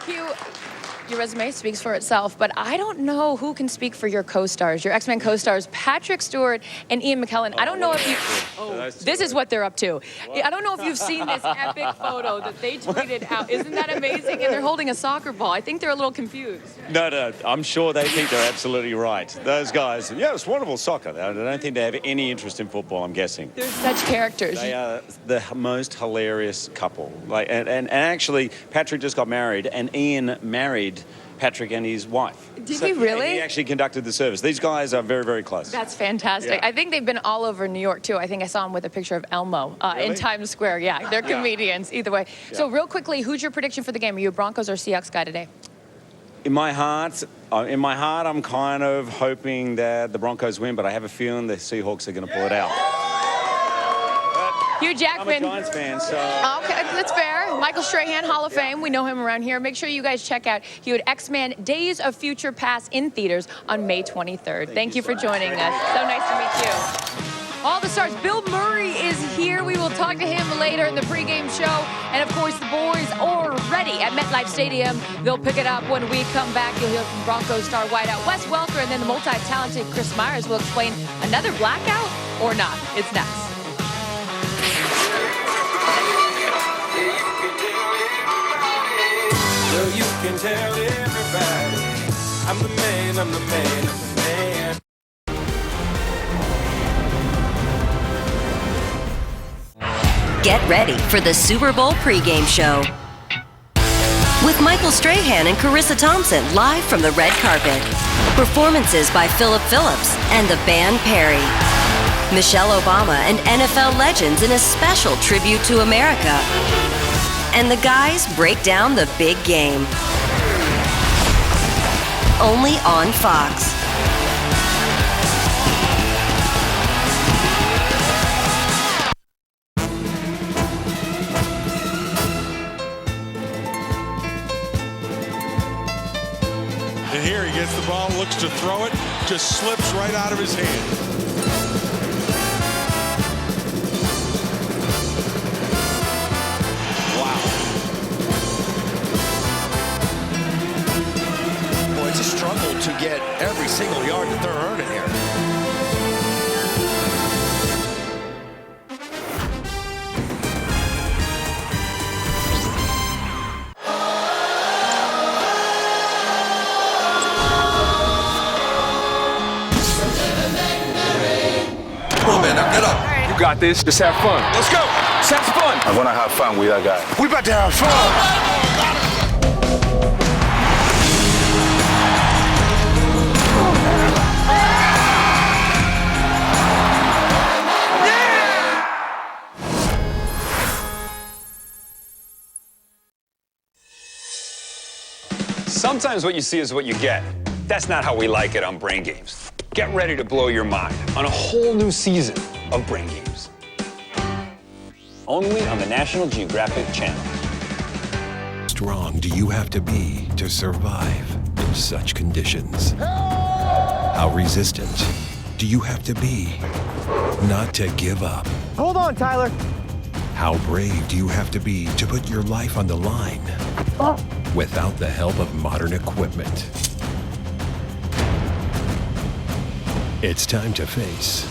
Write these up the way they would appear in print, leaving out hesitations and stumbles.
Hugh, your resume speaks for itself, but I don't know who can speak for your co-stars, your X-Men co-stars, Patrick Stewart and Ian McKellen. I don't know if you... Oh, this is what they're up to. What? I don't know if you've seen this epic photo that they tweeted out. Isn't that amazing? And they're holding a soccer ball. I think they're a little confused. No, I'm sure they think they're absolutely right. Those guys, yeah, it's wonderful soccer. I don't think they have any interest in football, I'm guessing. They're such characters. They are the most hilarious couple. Like, and actually, Patrick just got married, and Ian married Patrick and his wife. Did he really? He actually conducted the service. These guys are very, very close. That's fantastic. Yeah. I think they've been all over New York, too. I think I saw him with a picture of Elmo really? in Times Square. Yeah, they're comedians, either way. Yeah. So real quickly, who's your prediction for the game? Are you a Broncos or Seahawks guy today? In my heart, I'm kind of hoping that the Broncos win, but I have a feeling the Seahawks are going to pull it out. Hugh Jackman. I'm a Giants fan, so... Okay, that's fair. Michael Strahan, Hall of Fame. We know him around here. Make sure you guys check out Hugh at X-Men Days of Future Past in theaters on May 23rd. Thank you for joining us. So nice to meet you. All the stars. Bill Murray is here. We will talk to him later in the pregame show. And, of course, the boys are ready at MetLife Stadium. They'll pick it up when we come back. You'll hear from Broncos star wideout Wes Welker, and then the multi-talented Chris Myers will explain another blackout or not. It's next. So you can tell everybody, I'm the man, I'm the man, I'm the man. Get ready for the Super Bowl pregame show with Michael Strahan and Carissa Thompson live from the red carpet. Performances by Philip Phillips and the band Perry. Michelle Obama and NFL legends in a special tribute to America. And the guys break down the big game. Only on Fox. And here he gets the ball, looks to throw it, just slips right out of his hand. Struggle to get every single yard that they're earning here. Come on, man, now get up. You got this. Just have fun. Let's go. Just have fun. I want to have fun with that guy. We about to have fun. Sometimes what you see is what you get. That's not how we like it on Brain Games. Get ready to blow your mind on a whole new season of Brain Games. Only on the National Geographic Channel. Strong do you have to be to survive in such conditions? How resistant do you have to be not to give up? Hold on, Tyler. How brave do you have to be to put your life on the line without the help of modern equipment? It's time to face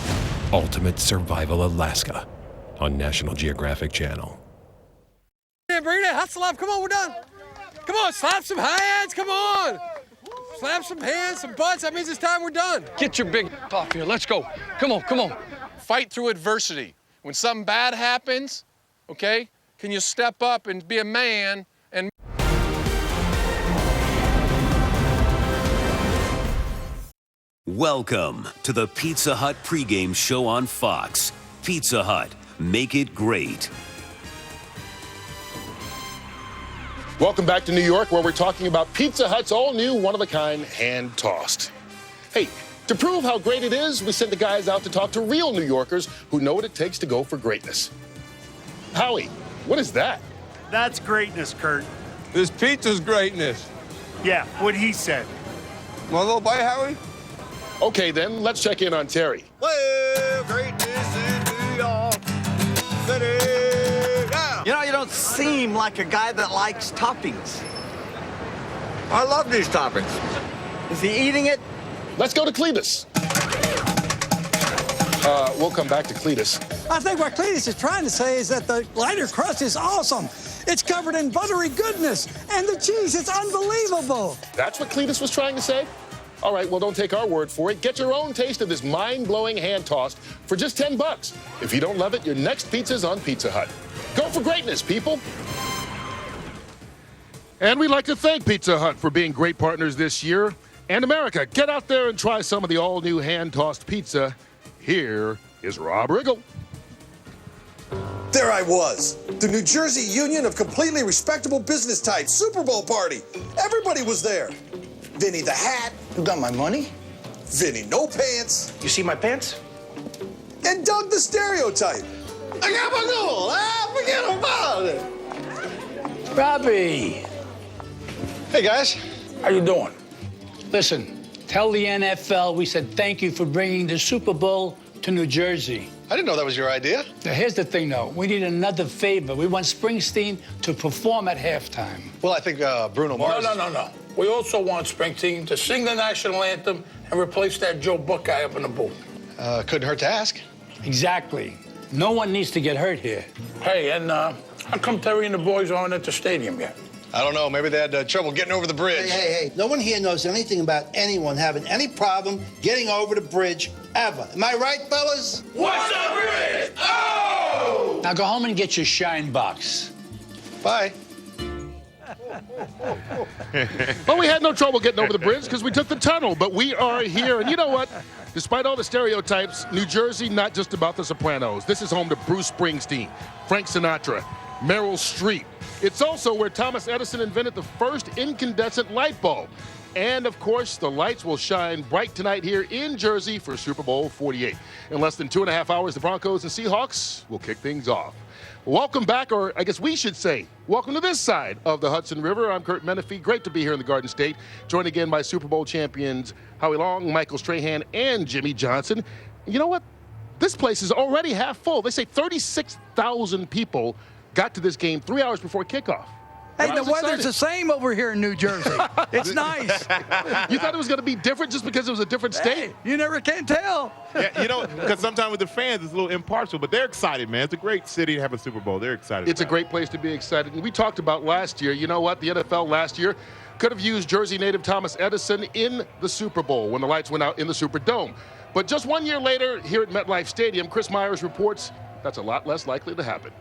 Ultimate Survival Alaska on National Geographic Channel. Yeah, bring it, hustle up, come on, we're done. Come on, slap some hands, come on. Slap some hands, some butts, that means it's time we're done. Get your big off here, let's go. Come on, come on. Fight through adversity. When something bad happens, okay, can you step up and be a man and... Welcome to the Pizza Hut pregame show on Fox. Pizza Hut, make it great. Welcome back to New York, where we're talking about Pizza Hut's all-new, one-of-a-kind, hand-tossed. Hey, to prove how great it is, we sent the guys out to talk to real New Yorkers who know what it takes to go for greatness. Howie, what is that? That's greatness, Kurt. This pizza's greatness. Yeah, what he said. Want a little bite, Howie? Okay, then, let's check in on Terry. Well, greatness in New York City. Yeah. You know, you don't seem like a guy that likes toppings. I love these toppings. Is he eating it? Let's go to Cletus. We'll come back to Cletus. I think what Cletus is trying to say is that the lighter crust is awesome. It's covered in buttery goodness, and the cheese is unbelievable. That's what Cletus was trying to say? All right, well, don't take our word for it. Get your own taste of this mind-blowing hand-tossed for just $10. If you don't love it, your next pizza's on Pizza Hut. Go for greatness, people. And we'd like to thank Pizza Hut for being great partners this year. And America, get out there and try some of the all-new hand-tossed pizza. Here is Rob Riggle. There I was, the New Jersey Union of Completely Respectable Business Types Super Bowl party. Everybody was there. Vinny the Hat. You got my money? Vinny No Pants. You see my pants? And Doug the Stereotype. I got my goal. Forget about it. Robbie. Hey, guys. How you doing? Listen, tell the NFL we said thank you for bringing the Super Bowl to New Jersey. I didn't know that was your idea. Now, here's the thing, though. We need another favor. We want Springsteen to perform at halftime. Well, I think Bruno Mars... No. We also want Springsteen to sing the national anthem and replace that Joe Buck guy up in the booth. Couldn't hurt to ask. Exactly. No one needs to get hurt here. Hey, and how come Terry and the boys aren't at the stadium yet? I don't know. Maybe they had trouble getting over the bridge. Hey. No one here knows anything about anyone having any problem getting over the bridge ever. Am I right, fellas? What's the bridge? Oh! Now go home and get your shine box. Bye. Well, we had no trouble getting over the bridge because we took the tunnel, but we are here. And you know what? Despite all the stereotypes, New Jersey, not just about the Sopranos. This is home to Bruce Springsteen, Frank Sinatra, Meryl Streep. It's also where Thomas Edison invented the first incandescent light bulb. And, of course, the lights will shine bright tonight here in Jersey for Super Bowl 48. In less than 2.5 hours, the Broncos and Seahawks will kick things off. Welcome back, or I guess we should say, welcome to this side of the Hudson River. I'm Kurt Menefee. Great to be here in the Garden State. Joined again by Super Bowl champions Howie Long, Michael Strahan, and Jimmy Johnson. You know what? This place is already half full. They say 36,000 people got to this game 3 hours before kickoff. Hey, the weather's the same over here in New Jersey. It's nice. You thought it was going to be different just because it was a different state? Hey, you never can tell. Yeah, you know, because sometimes with the fans, it's a little impartial, but they're excited, man. It's a great city to have a Super Bowl. They're excited. It's a great place to be excited. And we talked about last year, you know what? The NFL last year could have used Jersey native Thomas Edison in the Super Bowl when the lights went out in the Superdome. But just 1 year later, here at MetLife Stadium, Chris Myers reports that's a lot less likely to happen.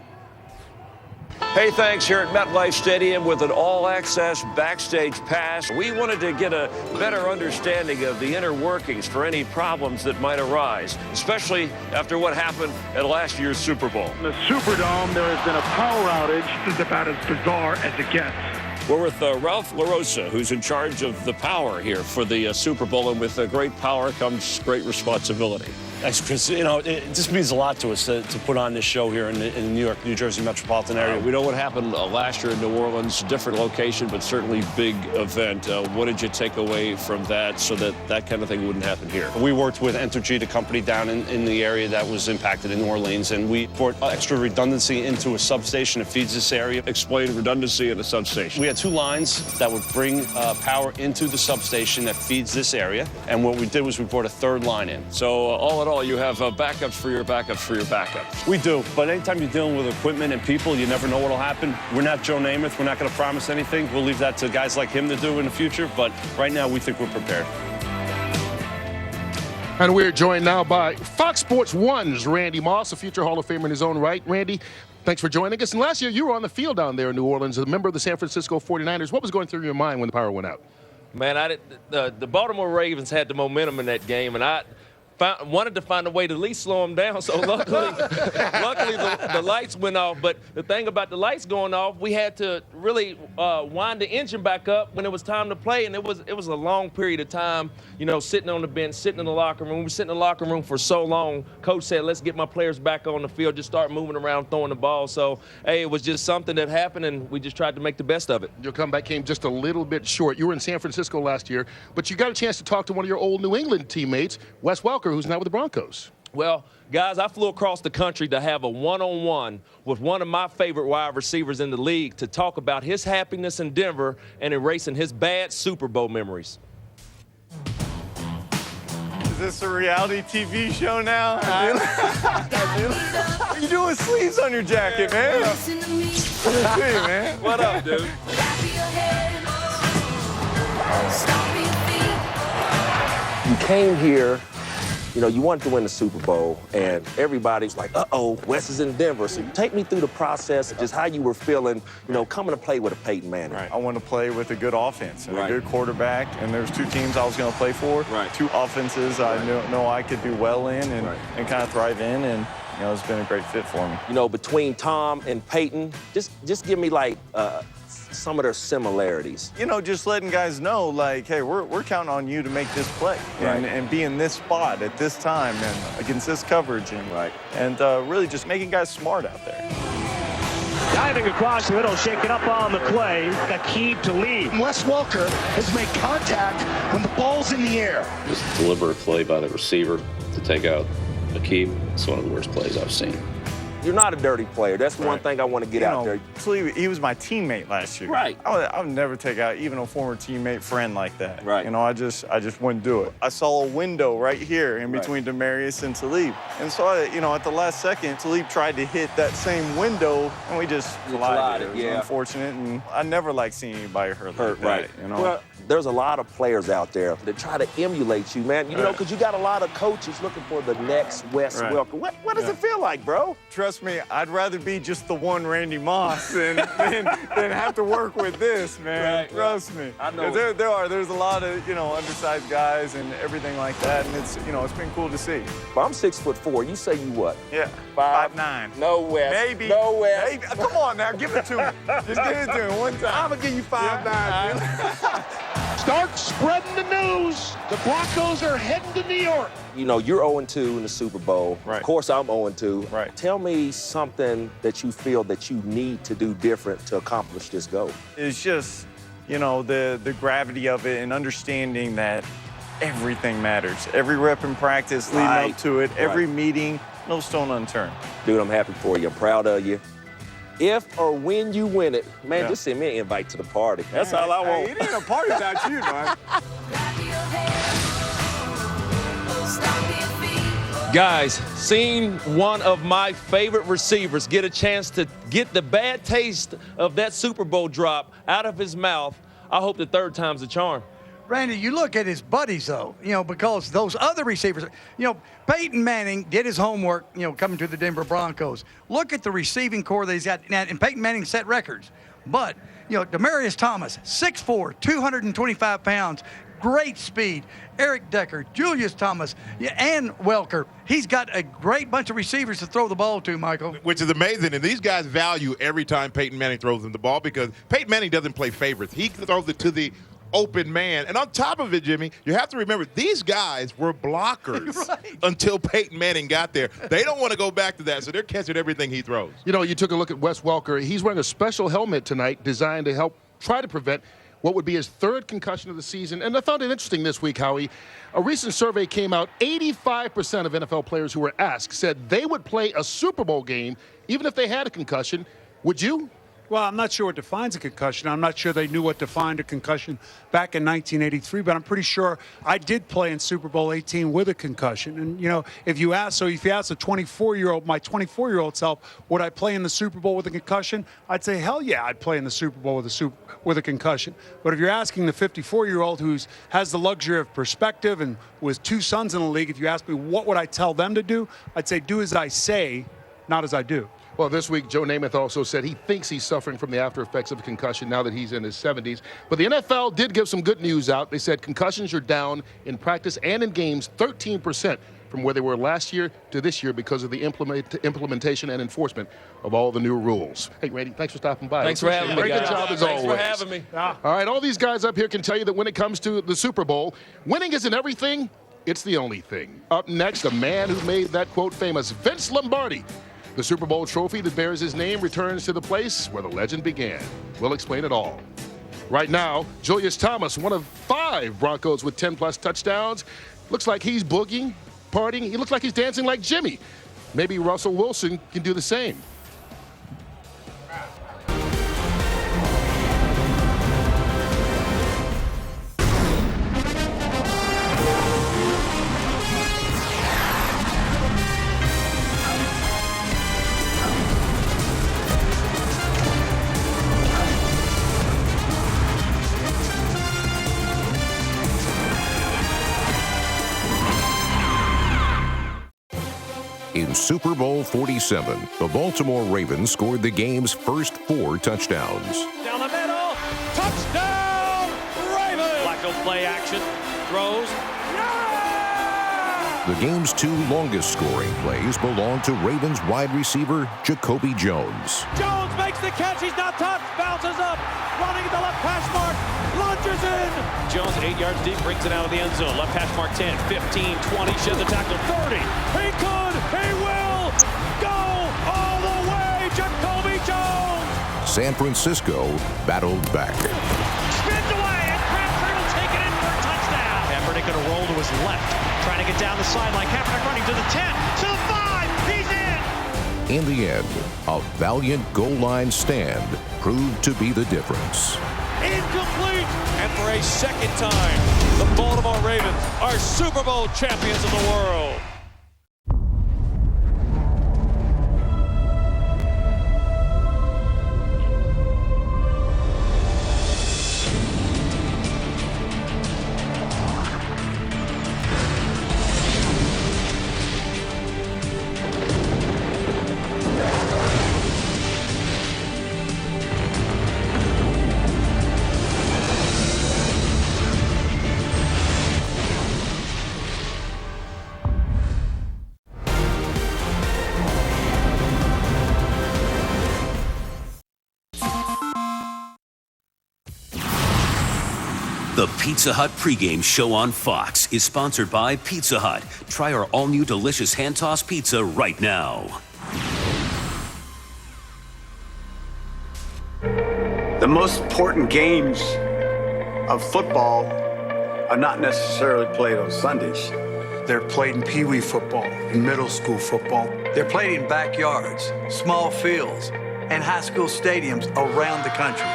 Hey, thanks. Here at MetLife Stadium with an all-access backstage pass. We wanted to get a better understanding of the inner workings for any problems that might arise, especially after what happened at last year's Super Bowl. In the Superdome, there has been a power outage. This is about as bizarre as it gets. We're with Ralph LaRosa, who's in charge of the power here for the Super Bowl, and with great power comes great responsibility. Thanks, Chris. You know, it just means a lot to us to put on this show here in the New York, New Jersey metropolitan area. We know what happened last year in New Orleans, different location, but certainly big event. What did you take away from that so that that kind of thing wouldn't happen here? We worked with Entergy, the company down in the area that was impacted in New Orleans, and we brought extra redundancy into a substation that feeds this area. Explain redundancy in a substation. We had two lines that would bring power into the substation that feeds this area, and what we did was we brought a third line in. So all in all, you have backups for your backups for your backups. We do, but anytime you're dealing with equipment and people, you never know what'll happen. We're not Joe Namath. We're not going to promise anything. We'll leave that to guys like him to do in the future, but right now we think we're prepared. And we're joined now by Fox Sports 1's Randy Moss, a future Hall of Famer in his own right. Randy, thanks for joining us. And last year, you were on the field down there in New Orleans, a member of the San Francisco 49ers. What was going through your mind when the power went out? Man, the Baltimore Ravens had the momentum in that game, and I wanted to find a way to at least slow them down. So luckily the lights went off. But the thing about the lights going off, we had to really wind the engine back up when it was time to play. And it was a long period of time, you know, sitting on the bench, sitting in the locker room. We were sitting in the locker room for so long. Coach said, let's get my players back on the field, just start moving around, throwing the ball. So, hey, it was just something that happened, and we just tried to make the best of it. Your comeback came just a little bit short. You were in San Francisco last year, but you got a chance to talk to one of your old New England teammates, Wes Welker, who's now with the Broncos. Well, guys, I flew across the country to have a one-on-one with one of my favorite wide receivers in the league to talk about his happiness in Denver and erasing his bad Super Bowl memories. Is this a reality TV show now? You doing sleeves on your jacket, man? Good to see you, man. What up, dude? You came here, you know, you wanted to win the Super Bowl, and everybody's like, uh-oh, Wes is in Denver. So take me through the process of just how you were feeling, you know, coming to play with a Peyton Manning. Right. I want to play with a good offense and Right. a good quarterback, and there's two teams I was going to play for. Right. Two offenses I know I could do well in and, and kind of thrive in, and, you know, it's been a great fit for me. You know, between Tom and Peyton, just give me, like, some of their similarities. You know, just letting guys know, like, hey, we're counting on you to make this play and be in this spot at this time and against this coverage and really just making guys smart out there. Diving across the middle, shaking up on the play. Aqib to lead. Wes Welker has made contact when the ball's in the air. This deliberate play by the receiver to take out Aqib. It's one of the worst plays I've seen. You're not a dirty player. That's one thing I want to get out there. Actually, he was my teammate last year. Right. I would never take out even a former teammate friend like that. Right. You know, I just wouldn't do it. I saw a window right here in between Demarius and Talib. And so, you know, at the last second, Talib tried to hit that same window, and we just collided. It was unfortunate, and I never like seeing anybody hurt like that, you know? Well, there's a lot of players out there that try to emulate you, man. You know, because you got a lot of coaches looking for the next Wes Welker. What does it feel like, bro? Trust me, I'd rather be just the one Randy Moss than have to work with this, man. Trust me. I know. There's a lot of, you know, undersized guys and everything like that, and it's, you know, it's been cool to see. But I'm 6'4". You say you what? Yeah, 5'9". No, Wes. Maybe. No, Wes. Maybe. Come on now, give it to me. Just give it to me one time. I'm gonna give you 5'9". Start spreading the news. The Broncos are heading to New York. You know, you're 0-2 in the Super Bowl. Right. Of course, I'm 0-2. Right. Tell me something that you feel that you need to do different to accomplish this goal. It's just, you know, the gravity of it and understanding that everything matters. Every rep in practice leading up to it, every meeting, no stone unturned. Dude, I'm happy for you. I'm proud of you. If or when you win it, man, just send me an invite to the party. That's all I want. Hey, it ain't a party without you, man. Guys, seeing one of my favorite receivers get a chance to get the bad taste of that Super Bowl drop out of his mouth, I hope the third time's a charm. Randy, you look at his buddies, though, you know, because those other receivers, you know, Peyton Manning did his homework, you know, coming to the Denver Broncos. Look at the receiving core that he's got. And Peyton Manning set records. But, you know, Demaryius Thomas, 6'4", 225 pounds, great speed. Eric Decker, Julius Thomas, and Welker. He's got a great bunch of receivers to throw the ball to, Michael. Which is amazing. And these guys value every time Peyton Manning throws them the ball because Peyton Manning doesn't play favorites. He throws it to the open man. And on top of it, Jimmy, you have to remember, these guys were blockers until Peyton Manning got there. They don't want to go back to that, so they're catching everything he throws. You know, you took a look at Wes Welker. He's wearing a special helmet tonight designed to help try to prevent what would be his third concussion of the season. And I found it interesting this week, Howie. A recent survey came out, 85% of NFL players who were asked said they would play a Super Bowl game even if they had a concussion. Would you? Well, I'm not sure what defines a concussion. I'm not sure they knew what defined a concussion back in 1983, but I'm pretty sure I did play in Super Bowl XVIII with a concussion. And, you know, if you ask a 24-year-old, my 24-year-old self, would I play in the Super Bowl with a concussion? I'd say, hell yeah, I'd play in the Super Bowl with a concussion. But if you're asking the 54-year-old who has the luxury of perspective and with two sons in the league, if you ask me what would I tell them to do, I'd say do as I say, not as I do. Well, this week, Joe Namath also said he thinks he's suffering from the after effects of a concussion now that he's in his 70s. But the NFL did give some good news out. They said concussions are down in practice and in games 13% from where they were last year to this year because of the implementation and enforcement of all the new rules. Hey, Randy, thanks for stopping by. Thanks for having me, Very good job as always. Thanks for having me. All right, all these guys up here can tell you that when it comes to the Super Bowl, winning isn't everything, it's the only thing. Up next, a man who made that quote famous, Vince Lombardi. The Super Bowl trophy that bears his name returns to the place where the legend began. We'll explain it all. Right now, Julius Thomas, one of 5 Broncos with 10-plus touchdowns. Looks like he's boogieing partying. He looks like he's dancing like Jimmy. Maybe Russell Wilson can do the same. In Super Bowl 47, the Baltimore Ravens scored the game's first 4 touchdowns. Down the middle, touchdown, Ravens! Flacco play action, throws. The game's 2 longest scoring plays belong to Ravens wide receiver Jacoby Jones. Jones makes the catch, he's not touched, bounces up, running at the left hash mark, lunges in. Jones 8 yards deep, brings it out of the end zone. Left hash mark 10, 15, 20, sheds the tackle, 30. He could, he will go all the way, Jacoby Jones. San Francisco battled back. Spins away, and Crabtree will take it in for a touchdown. Kaepernick going to roll to his left, trying to get down the sideline. Kaepernick running to the 10, to the 5, he's in. In the end, a valiant goal line stand proved to be the difference. Incomplete! And for a second time, the Baltimore Ravens are Super Bowl champions of the world. The Pizza Hut pregame show on Fox is sponsored by Pizza Hut. Try our all-new delicious hand-tossed pizza right now. The most important games of football are not necessarily played on Sundays. They're played in Pee Wee football, in middle school football. They're played in backyards, small fields, and high school stadiums around the country.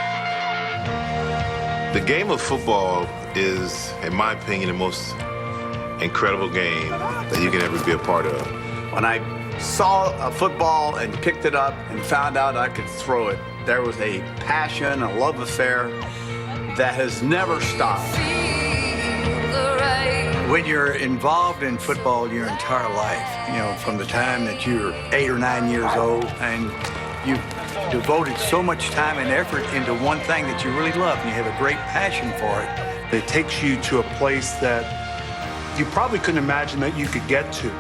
The game of football is, in my opinion, the most incredible game that you can ever be a part of. When I saw a football and picked it up and found out I could throw it, there was a passion, a love affair that has never stopped. When you're involved in football your entire life, you know, from the time that you're 8 or 9 years old, and you've devoted so much time and effort into one thing that you really love, and you have a great passion for it. It takes you to a place that you probably couldn't imagine that you could get to.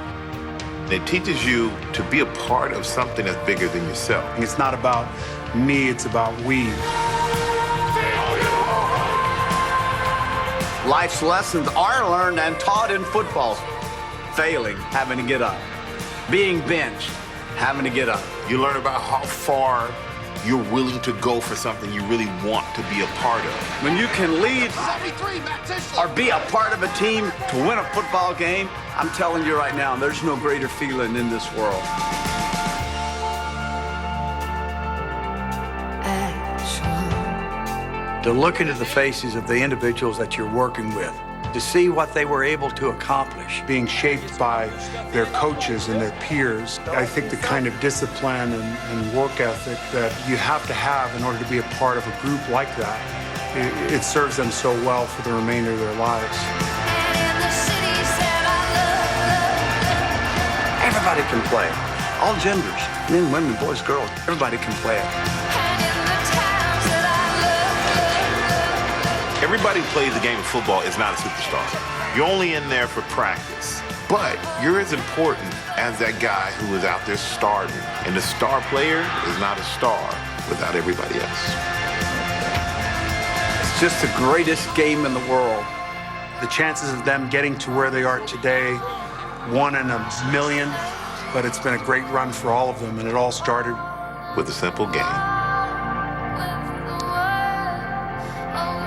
It teaches you to be a part of something that's bigger than yourself. It's not about me, it's about we. Life's lessons are learned and taught in football. Failing, having to get up. Being benched, having to get up. You learn about how far you're willing to go for something you really want to be a part of. When you can lead or be a part of a team to win a football game, I'm telling you right now, there's no greater feeling in this world. To look into the faces of the individuals that you're working with, to see what they were able to accomplish. Being shaped by their coaches and their peers, I think the kind of discipline and work ethic that you have to have in order to be a part of a group like that, it serves them so well for the remainder of their lives. Everybody can play. All genders, men, women, boys, girls, everybody can play it. Everybody who plays the game of football is not a superstar. You're only in there for practice. But you're as important as that guy who is out there starting. And the star player is not a star without everybody else. It's just the greatest game in the world. The chances of them getting to where they are today, 1 in a million, but it's been a great run for all of them, and it all started with a simple game.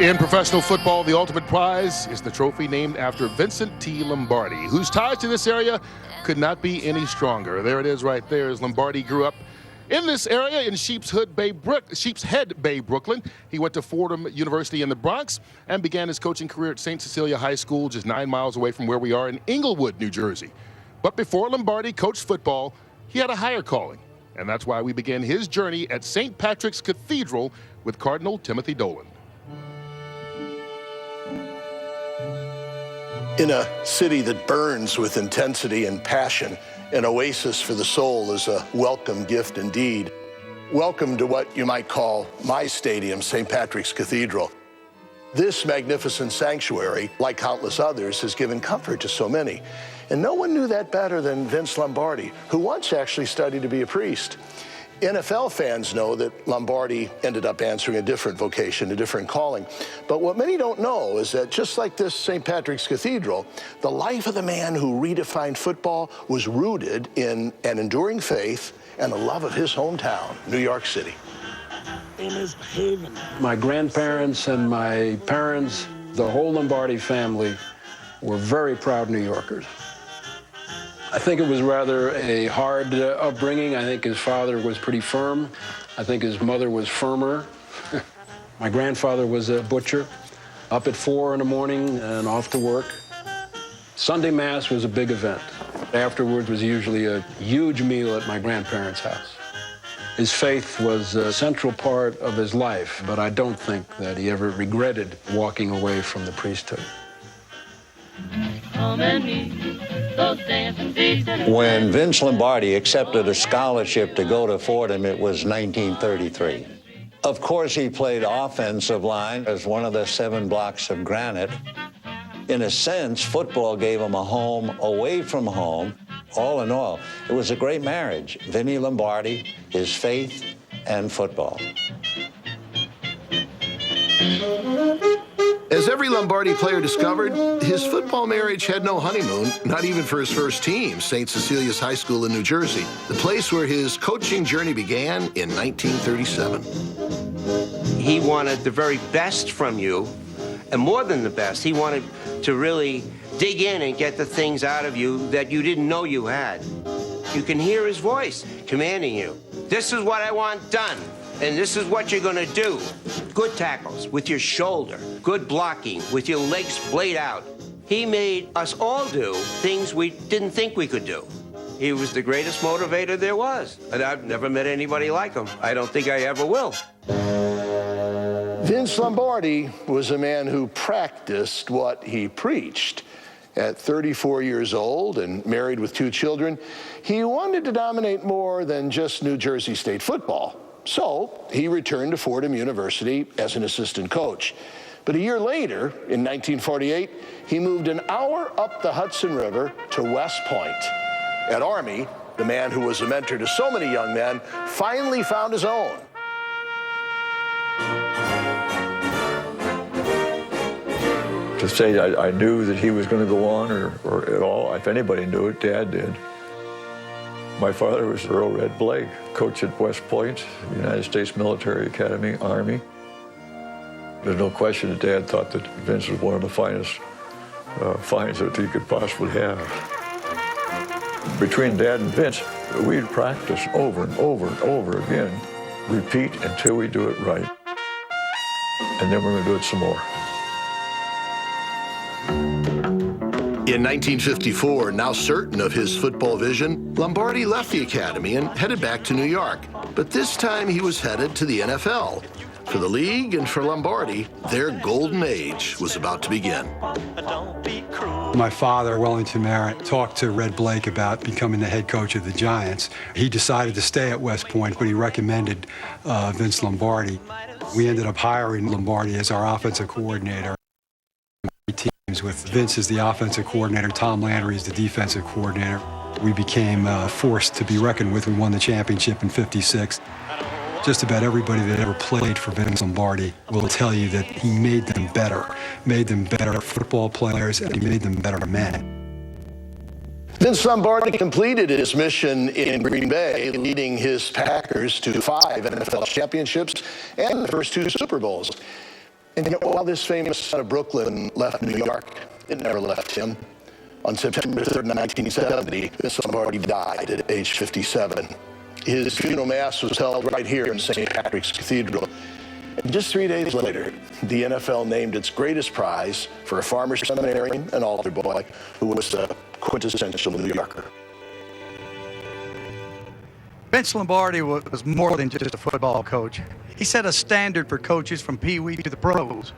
In professional football, the ultimate prize is the trophy named after Vincent T. Lombardi, whose ties to this area could not be any stronger. There it is right there, as Lombardi grew up in this area in Sheepshead Bay, Brooklyn. He went to Fordham University in the Bronx and began his coaching career at St. Cecilia High School, just 9 miles away from where we are in Inglewood, New Jersey. But before Lombardi coached football, he had a higher calling. And that's why we began his journey at St. Patrick's Cathedral with Cardinal Timothy Dolan. In a city that burns with intensity and passion, an oasis for the soul is a welcome gift indeed. Welcome to what you might call my stadium, St. Patrick's Cathedral. This magnificent sanctuary, like countless others, has given comfort to so many. And no one knew that better than Vince Lombardi, who once actually studied to be a priest. NFL fans know that Lombardi ended up answering a different vocation, a different calling. But what many don't know is that just like this St. Patrick's Cathedral, the life of the man who redefined football was rooted in an enduring faith and a love of his hometown, New York City. In his haven. My grandparents and my parents, the whole Lombardi family, were very proud New Yorkers. I think it was rather a hard upbringing. I think his father was pretty firm. I think his mother was firmer. My grandfather was a butcher, up at 4 in the morning and off to work. Sunday Mass was a big event. Afterwards was usually a huge meal at my grandparents' house. His faith was a central part of his life, but I don't think that he ever regretted walking away from the priesthood. When Vince Lombardi accepted a scholarship to go to Fordham, it was 1933. Of course, he played offensive line as one of the 7 blocks of granite. In a sense, football gave him a home away from home. All in all, it was a great marriage. Vinny Lombardi, his faith, and football. As every Lombardi player discovered, his football marriage had no honeymoon, not even for his first team, St. Cecilia's High School in New Jersey, the place where his coaching journey began in 1937. He wanted the very best from you, and more than the best, he wanted to really dig in and get the things out of you that you didn't know you had. You can hear his voice commanding you. This is what I want done. And this is what you're going to do. Good tackles with your shoulder. Good blocking with your legs splayed out. He made us all do things we didn't think we could do. He was the greatest motivator there was. And I've never met anybody like him. I don't think I ever will. Vince Lombardi was a man who practiced what he preached. At 34 years old and married with 2 children, he wanted to dominate more than just New Jersey State football. So he returned to Fordham University as an assistant coach. But a year later, in 1948, he moved an hour up the Hudson River to West Point. At Army, the man who was a mentor to so many young men finally found his own. To say I knew that he was going to go on or at all, if anybody knew it, Dad did. My father was Earl Red Blake, coach at West Point, United States Military Academy, Army. There's no question that Dad thought that Vince was one of the finest finds that he could possibly have. Between Dad and Vince, we'd practice over and over and over again, repeat until we do it right. And then we're going to do it some more. In 1954, now certain of his football vision, Lombardi left the academy and headed back to New York. But this time he was headed to the NFL. For the league and for Lombardi, their golden age was about to begin. My father, Wellington Merritt, talked to Red Blake about becoming the head coach of the Giants. He decided to stay at West Point, but he recommended Vince Lombardi. We ended up hiring Lombardi as our offensive coordinator. Teams with Vince as the offensive coordinator, Tom Landry as the defensive coordinator. We became a force to be reckoned with. We won the championship in '56. Just about everybody that ever played for Vince Lombardi will tell you that he made them better football players, and he made them better men. Vince Lombardi completed his mission in Green Bay, leading his Packers to 5 NFL championships and the first 2 Super Bowls. And yet, while this famous son of Brooklyn left New York, it never left him. On September 3rd, 1970, Vince Lombardi died at age 57. His funeral mass was held right here in St. Patrick's Cathedral. And just 3 days later, the NFL named its greatest prize for a farmer seminarian and altar boy who was a quintessential New Yorker. Vince Lombardi was more than just a football coach. He set a standard for coaches from Pee Wee to the pros.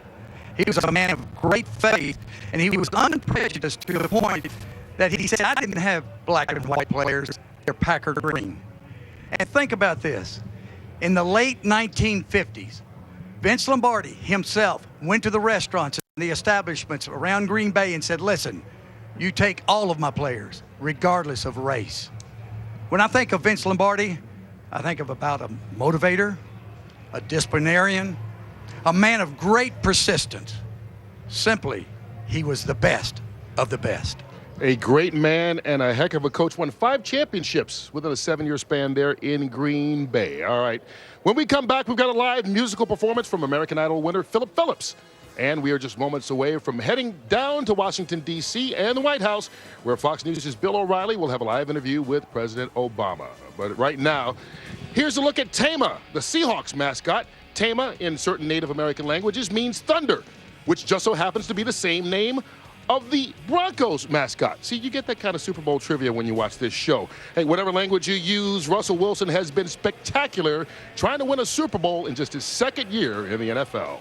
He was a man of great faith, and he was unprejudiced to the point that he said, I didn't have black and white players, they're Packard green. And think about this. In the late 1950s, Vince Lombardi himself went to the restaurants and the establishments around Green Bay and said, listen, you take all of my players, regardless of race. When I think of Vince Lombardi, I think of about a motivator, a disciplinarian, a man of great persistence. Simply, he was the best of the best. A great man and a heck of a coach. Won 5 championships within a 7-year span there in Green Bay. All right. When we come back, we've got a live musical performance from American Idol winner Philip Phillips. And we are just moments away from heading down to Washington, D.C. and the White House, where Fox News' Bill O'Reilly will have a live interview with President Obama. But right now, here's a look at Tama, the Seahawks mascot. Tama, in certain Native American languages, means thunder, which just so happens to be the same name of the Broncos mascot. See, you get that kind of Super Bowl trivia when you watch this show. Hey, whatever language you use, Russell Wilson has been spectacular trying to win a Super Bowl in just his 2nd year in the NFL.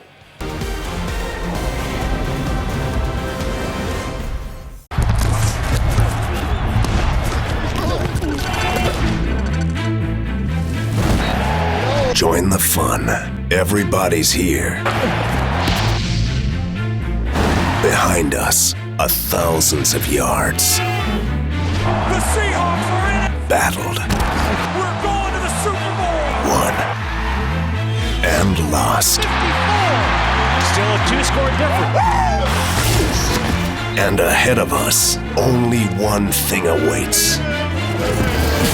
Join the fun. Everybody's here. Behind us, thousands of yards. The Seahawks are in it! Battled. We're going to the Super Bowl! Won. And lost. 54! Still a 2-score difference. And ahead of us, only one thing awaits.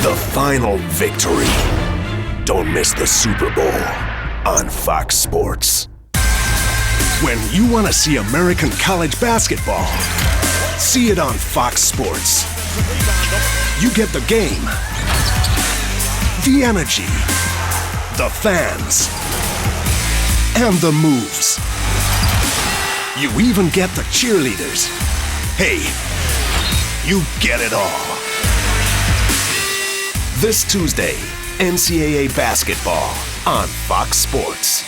The final victory. Don't miss the Super Bowl on Fox Sports. When you want to see American college basketball, see it on Fox Sports. You get the game, the energy, the fans, and the moves. You even get the cheerleaders. Hey, you get it all. This Tuesday, NCAA basketball on Fox Sports.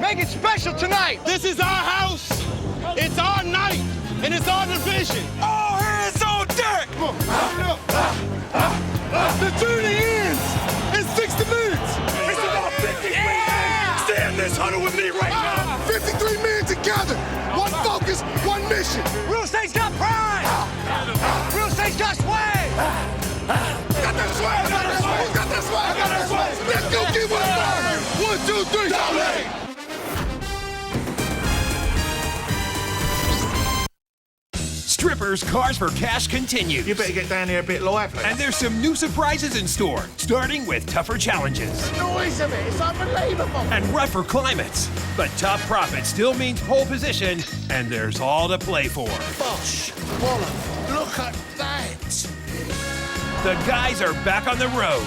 Make it special tonight. This is our house, it's our night, and it's our division. All hands on deck. The journey ends in 60 minutes. It's about 53 men. Stay in this huddle with me right now. 53 men together. One focus, one mission. Real estate's got pride. Real estate's got swag. Got that swag. Who's got that swag? I got that swag. Let's go get one. 1, 2, 3. Dominate. Strippers Cars for Cash continue. You better get down here a bit lively. And there's some new surprises in store, starting with tougher challenges. The noise of it is unbelievable. And rougher climates. But top profit still means pole position, and there's all to play for. Bosh, Waller, look at that. The guys are back on the road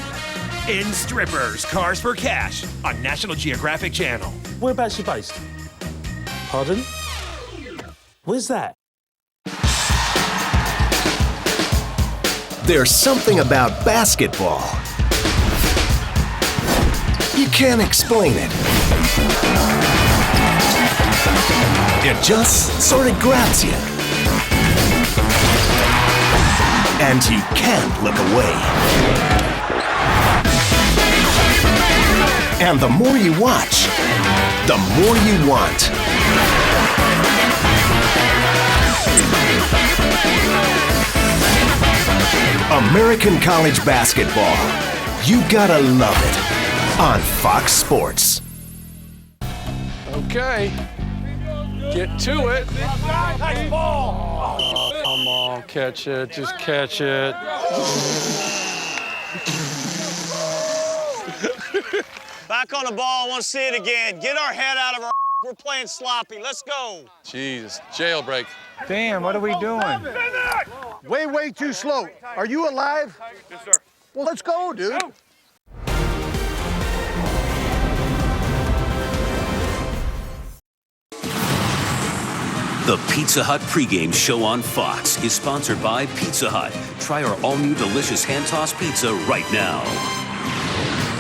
in Strippers Cars for Cash on National Geographic Channel. Whereabouts you based? Pardon? Where's that? There's something about basketball. You can't explain it. It just sort of grabs you. And you can't look away. And the more you watch, the more you want. American college basketball. You gotta love it on Fox Sports. Okay. Get to it. Nice ball. Oh, come on, catch it. Just catch it. Back on the ball. I want to see it again. Get our head out of our We're playing sloppy. Let's go. Jesus, jailbreak. Damn, what are we doing? Way too slow. Are you alive? Yes, sir. Well, let's go, dude. Go. The Pizza Hut pregame show on Fox is sponsored by Pizza Hut. Try our all-new delicious hand-tossed pizza right now.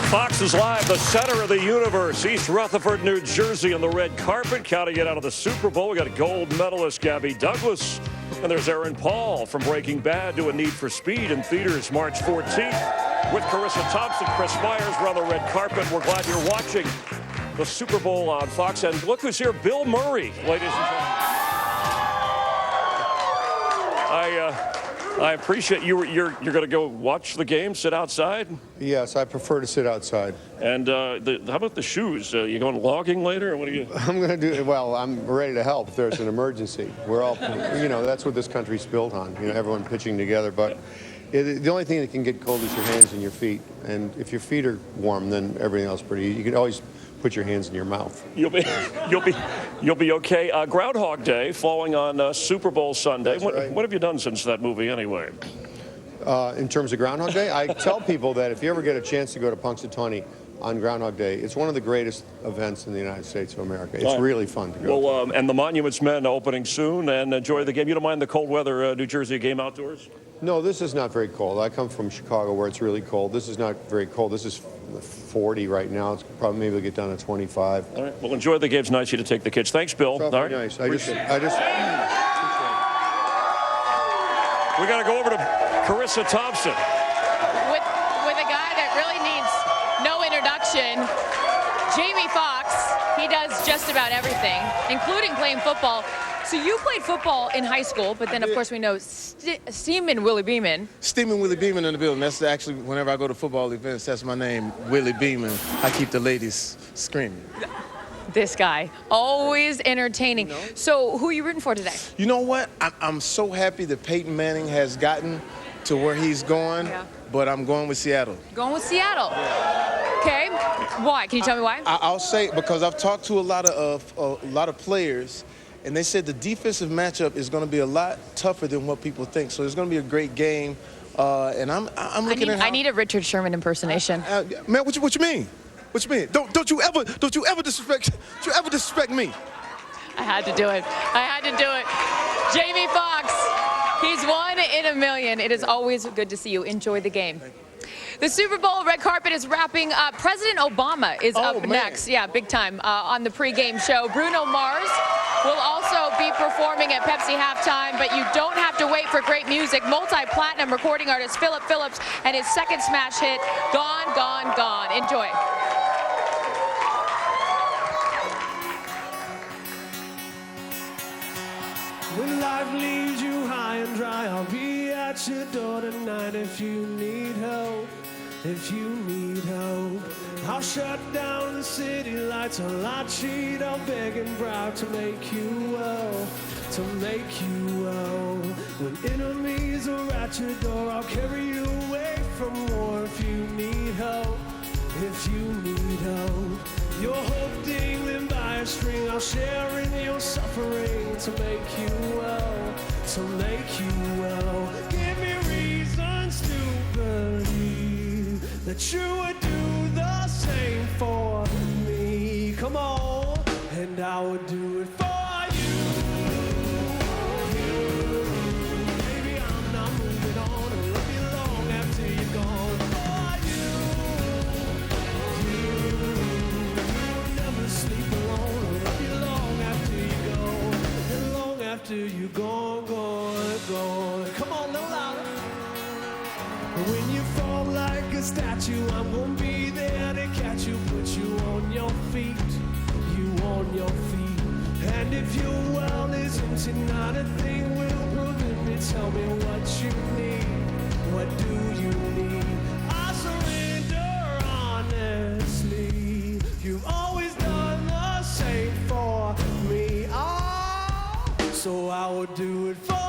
Fox is live, the center of the universe, East Rutherford, New Jersey, on the red carpet, counting it out of the Super Bowl. We got gold medalist Gabby Douglas, and there's Aaron Paul from Breaking Bad to A Need for Speed in theaters March 14th. With Carissa Thompson, Chris Myers, we're on the red carpet. We're glad you're watching the Super Bowl on Fox. And look who's here, Bill Murray, ladies and gentlemen. I appreciate you're going to go watch the game, sit outside? Yes, I prefer to sit outside. And how about the shoes? You going logging later, or what are you? I'm going to do, well, I'm ready to help if there's an emergency. We're all, you know, that's what this country's built on, you know, everyone pitching together. But the only thing that can get cold is your hands and your feet. And if your feet are warm, then everything else is pretty easy. You can always put your hands in your mouth. You'll be okay. Groundhog Day falling on Super Bowl Sunday. What have you done since that movie anyway? In terms of Groundhog Day, I tell people that if you ever get a chance to go to Punxsutawney on Groundhog Day, it's one of the greatest events in the United States of America. It's really fun to go. Well, and the Monuments Men opening soon, and enjoy the game. You don't mind the cold weather, New Jersey game outdoors? No, this is not very cold. I come from Chicago where it's really cold. This is not very cold. This is 40 right now. It's probably maybe we'll get down to 25. All right. Well, enjoy the game. It's nice of you to take the kids. Thanks, Bill. All right. Nice. I just. We got to go over to Carissa Thompson. With a guy that really needs no introduction, Jamie Foxx. He does just about everything, including playing football. So you played football in high school, but then, of course, we know Steamin' Willie Beeman. Steamin' Willie Beeman in the building. That's actually, whenever I go to football events, that's my name, Willie Beeman. I keep the ladies screaming. This guy, always entertaining. So who are you rooting for today? You know what? I'm so happy that Peyton Manning has gotten to where he's going, but I'm going with Seattle. Going with Seattle. Okay. Why? Can you tell me why? I'll say because I've talked to a lot of players, and they said the defensive matchup is going to be a lot tougher than what people think. So it's going to be a great game, and I'm looking at. I need a Richard Sherman impersonation. Man, what you mean? What you mean? Don't you ever disrespect me? I had to do it. Jamie Foxx, he's 1 in a million. It is always good to see you. Enjoy the game. The Super Bowl red carpet is wrapping up. President Obama is up next. Yeah, big time on the pregame show. Bruno Mars will also be performing at Pepsi halftime, but you don't have to wait for great music. Multi-platinum recording artist Philip Phillips and his second smash hit, Gone, Gone, Gone. Enjoy. When life leaves you high and dry, I'll be at your door tonight if you need help. If you need help, I'll shut down the city lights. I'll cheat, I'll beg and bribe to make you well, to make you well. When enemies are at your door, I'll carry you away from war. If you need help, if you need help, your hope dangling by a string, I'll share in your suffering to make you well, to make you well. Give me reasons to believe that you would do the same for me. Come on, and I would do it for you. Baby, I'm not moving on. I'll love you long after you're gone. For you, never sleep alone. I'll love you long after you go, and long after you're gone, gone, gone. Come on, no louder. When you fall like a statue, I'm gonna be there to catch you, put you on your feet, you on your feet. And if your well is empty, not a thing will prevent me. Tell me what you need, what do you need? I surrender honestly. You've always done the same for me. Oh, so I will do it for you.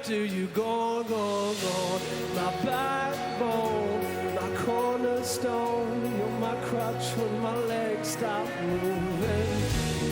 after you gone, gone, gone. My backbone, my cornerstone. You're my crutch when my legs stop moving.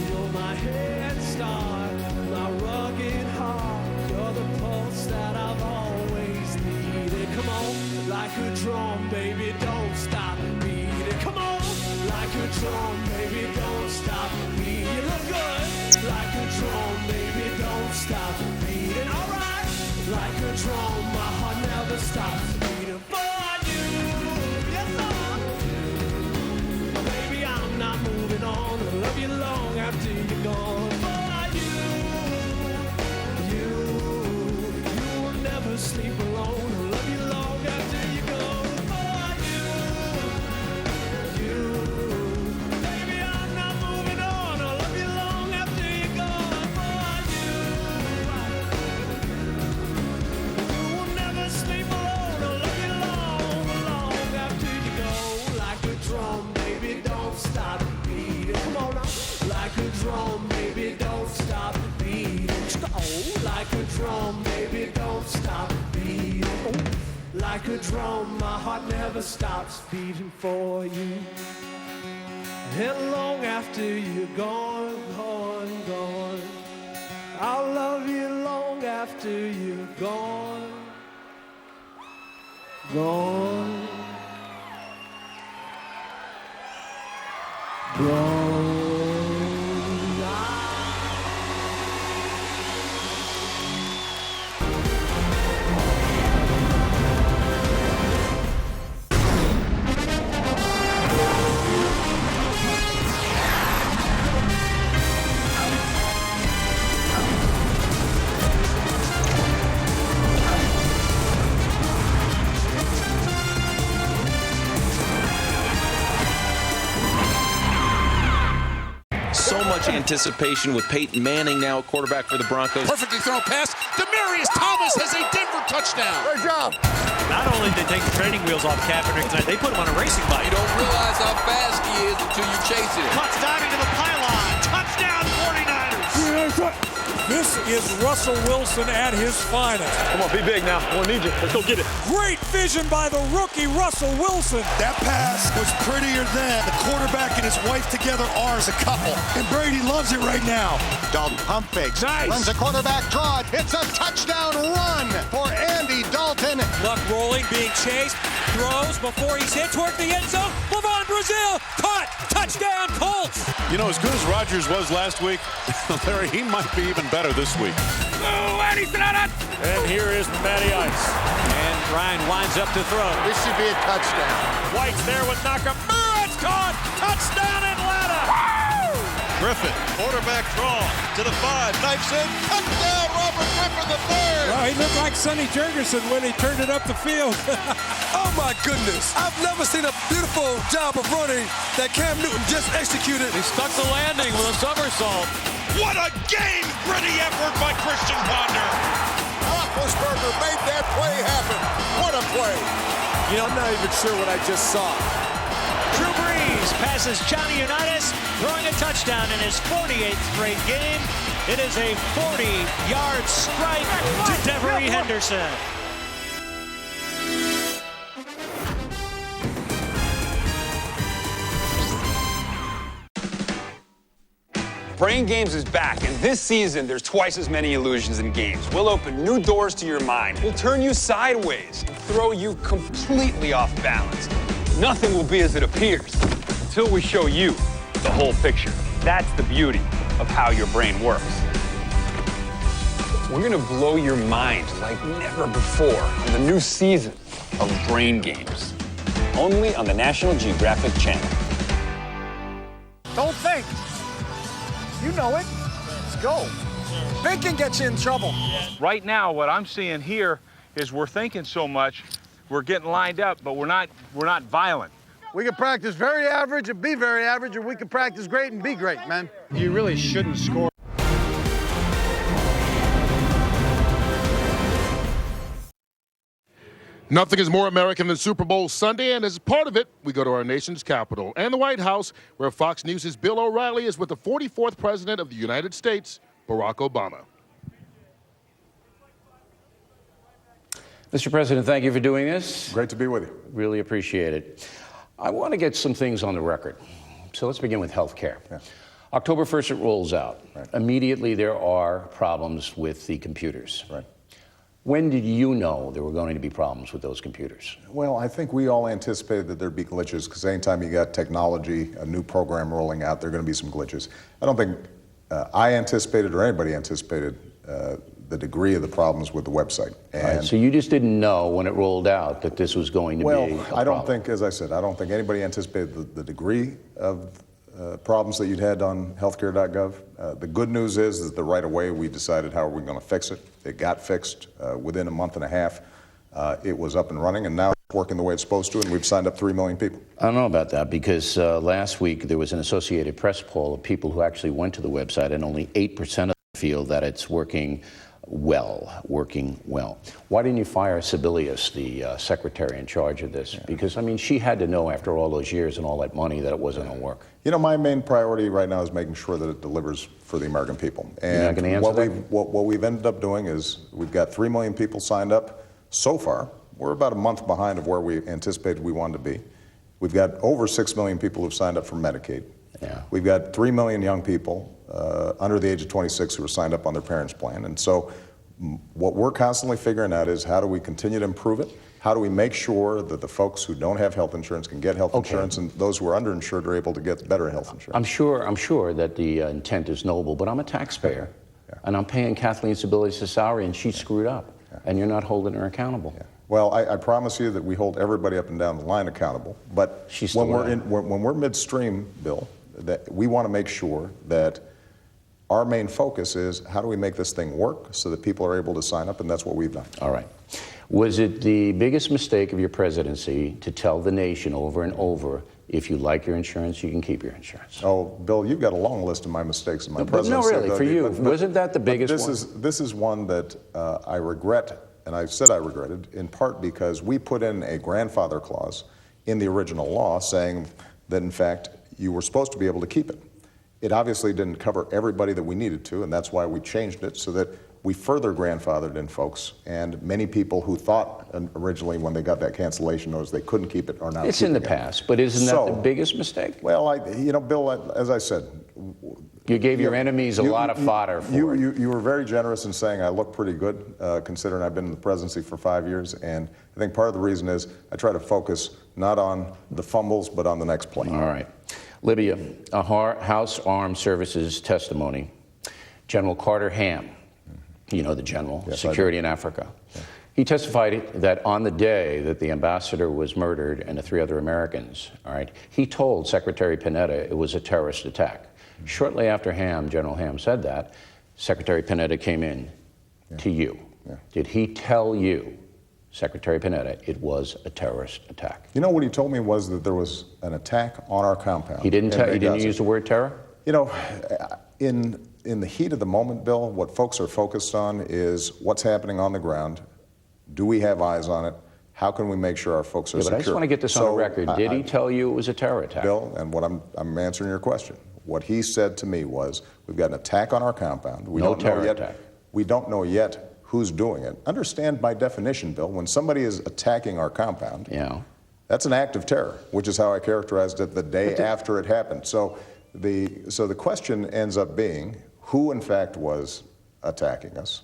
You're my head start, my rugged heart. You're the pulse that I've always needed. Come on, like a drum, baby, don't stop beating. Come on, like a drum, baby, don't stop beating. You look good. Like a drum, baby, don't stop beating. All right, like a drum, my heart never stops beating for you. Yes, sir. Baby, I'm not moving on. I love you long after you're gone. For you will never sleep alone. I love you long after you're gone. For you, baby, I'm not moving on. I love you long after you're gone. For you will never sleep alone. I love you long, long after you go. Like a drum, baby, don't stop beating. Come on now. Like a drum, baby, don't stop beating. Oh, like a drum, baby, don't stop beating. Oh, like a drum, my heart never stops beating for you. And long after you're gone, gone, gone, I'll love you long after you're gone, gone, gone. So much anticipation with Peyton Manning now at quarterback for the Broncos. Perfectly thrown pass. Demaryius Thomas has a Denver touchdown. Great job. Not only did they take the training wheels off Kaepernick tonight, they put him on a racing bike. You don't realize how fast he is until you chase him. Cuts diving to the pylon. Touchdown 49ers. This is Russell Wilson at his finest. Come on, be big now. We'll need you. Let's go get it. Great vision by the rookie Russell Wilson. That pass was prettier than the quarterback and his wife together are as a couple. And Brady loves it right now. Dalton pump fakes. Nice. Runs a quarterback draw. It's a touchdown run for Andy Dalton. Luck rolling, being chased. Throws before he's hit toward the end zone. LeVon Brazil caught. Touchdown Colts. You know, as good as Rodgers was last week, Larry, he might be even better this week. Oh, and he's done it. And here is Matty Ice. And Ryan winds up to throw. This should be a touchdown. White's there with Nakamura. It's caught. Touchdown Atlanta. Woo! Griffin, quarterback draw to the 5. Knifes in. Touchdown Robert Griffin III. Well, he looked like Sonny Jurgensen when he turned it up the field. Oh my goodness. I've never seen a beautiful job of running that Cam Newton just executed. He stuck the landing with a somersault. What a game-ready effort by Christian Ponder. Roethlisberger made that play happen. What a play. You know, I'm not even sure what I just saw. Drew Brees passes Johnny Unitas, throwing a touchdown in his 48th straight game. It is a 40-yard strike to Devery Henderson. Brain Games is back, and this season there's twice as many illusions in games. We'll open new doors to your mind. We'll turn you sideways and throw you completely off balance. Nothing will be as it appears until we show you the whole picture. That's the beauty of how your brain works. We're gonna blow your mind like never before on the new season of Brain Games. Only on the National Geographic Channel. Don't think. You know it. Let's go. Thinking gets you in trouble. Right now, what I'm seeing here is we're thinking so much, we're getting lined up, but we're not violent. We can practice very average and be very average, or we can practice great and be great, man. You really shouldn't score. Nothing is more American than Super Bowl Sunday, and as part of it, we go to our nation's capital and the White House, where Fox News' Bill O'Reilly is with the 44th President of the United States, Barack Obama. Mr. President, thank you for doing this. Great to be with you. Really appreciate it. I want to get some things on the record. So let's begin with health care. Yeah. October 1st, it rolls out. Right. Immediately, there are problems with the computers. Right. When did you know there were going to be problems with those computers? Well, I think we all anticipated that there'd be glitches, because anytime you got technology, a new program rolling out, there are going to be some glitches. I don't think I anticipated or anybody anticipated the degree of the problems with the website. And right, so you just didn't know when it rolled out that this was going to be a problem. I don't think, as I said, I don't think anybody anticipated the degree of problems that you'd had on healthcare.gov. The good news is that right away we decided how are we going to fix it. It got fixed within a month and a half. It was up and running, and now it's working the way it's supposed to, and we've signed up 3 million people. I don't know about that, because last week there was an Associated Press poll of people who actually went to the website, and only 8% of them feel that it's working well. Why didn't you fire Sebelius, the secretary in charge of this? Yeah. Because, I mean, she had to know after all those years and all that money that it wasn't going to work. You know, my main priority right now is making sure that it delivers for the American people. And you're not going to answer that? What we've ended up doing is we've got 3 million people signed up so far. We're about a month behind of where we anticipated we wanted to be. We've got over 6 million people who've signed up for Medicaid. Yeah. We've got 3 million young people under the age of 26 who are signed up on their parents' plan. And so what we're constantly figuring out is how do we continue to improve it? How do we make sure that the folks who don't have health insurance can get health insurance, and those who are underinsured are able to get better health insurance? I'm sure that the intent is noble, but I'm a taxpayer, and I'm paying Kathleen Sebelius' salary, and she screwed up, and you're not holding her accountable. Yeah. Well, I promise you that we hold everybody up and down the line accountable. But when we're midstream, Bill, that we want to make sure that our main focus is how do we make this thing work so that people are able to sign up, and that's what we've done. All right. Was it the biggest mistake of your presidency to tell the nation over and over, if you like your insurance, you can keep your insurance? Oh, Bill, you've got a long list of my mistakes in my presidency. No, really, for you. Wasn't that the biggest one? This is one that I regret, and I've said I regretted, in part because we put in a grandfather clause in the original law saying that, in fact, you were supposed to be able to keep it. It obviously didn't cover everybody that we needed to, and that's why we changed it so that we further grandfathered in folks, and many people who thought originally when they got that cancellation notice they couldn't keep it are now It's in the past, but isn't that the biggest mistake? Well, you know, Bill, as I said, you gave your enemies a lot of fodder for it. You were very generous in saying I look pretty good, considering I've been in the presidency for 5 years, and I think part of the reason is I try to focus not on the fumbles, but on the next play. All right. Libya, a House Armed Services testimony. General Carter Ham, you know the general, yes, security in Africa. Yeah. He testified that on the day that the ambassador was murdered and the 3 other Americans, all right, he told Secretary Panetta it was a terrorist attack. Mm-hmm. Shortly after General Ham said that, Secretary Panetta came in to you. Yeah. Did he tell you, Secretary Panetta, it was a terrorist attack? You know what he told me was that there was an attack on our compound. He didn't use the word terror? You know, in the heat of the moment, Bill, what folks are focused on is what's happening on the ground. Do we have eyes on it? How can we make sure our folks are secure? But I just want to get this on the record. Did he tell you it was a terror attack? Bill, and what I'm answering your question. What he said to me was, we've got an attack on our compound. We don't know yet. We don't know yet who's doing it. Understand by definition, Bill, when somebody is attacking our compound, that's an act of terror, which is how I characterized it the day after it happened. So the question ends up being who in fact was attacking us.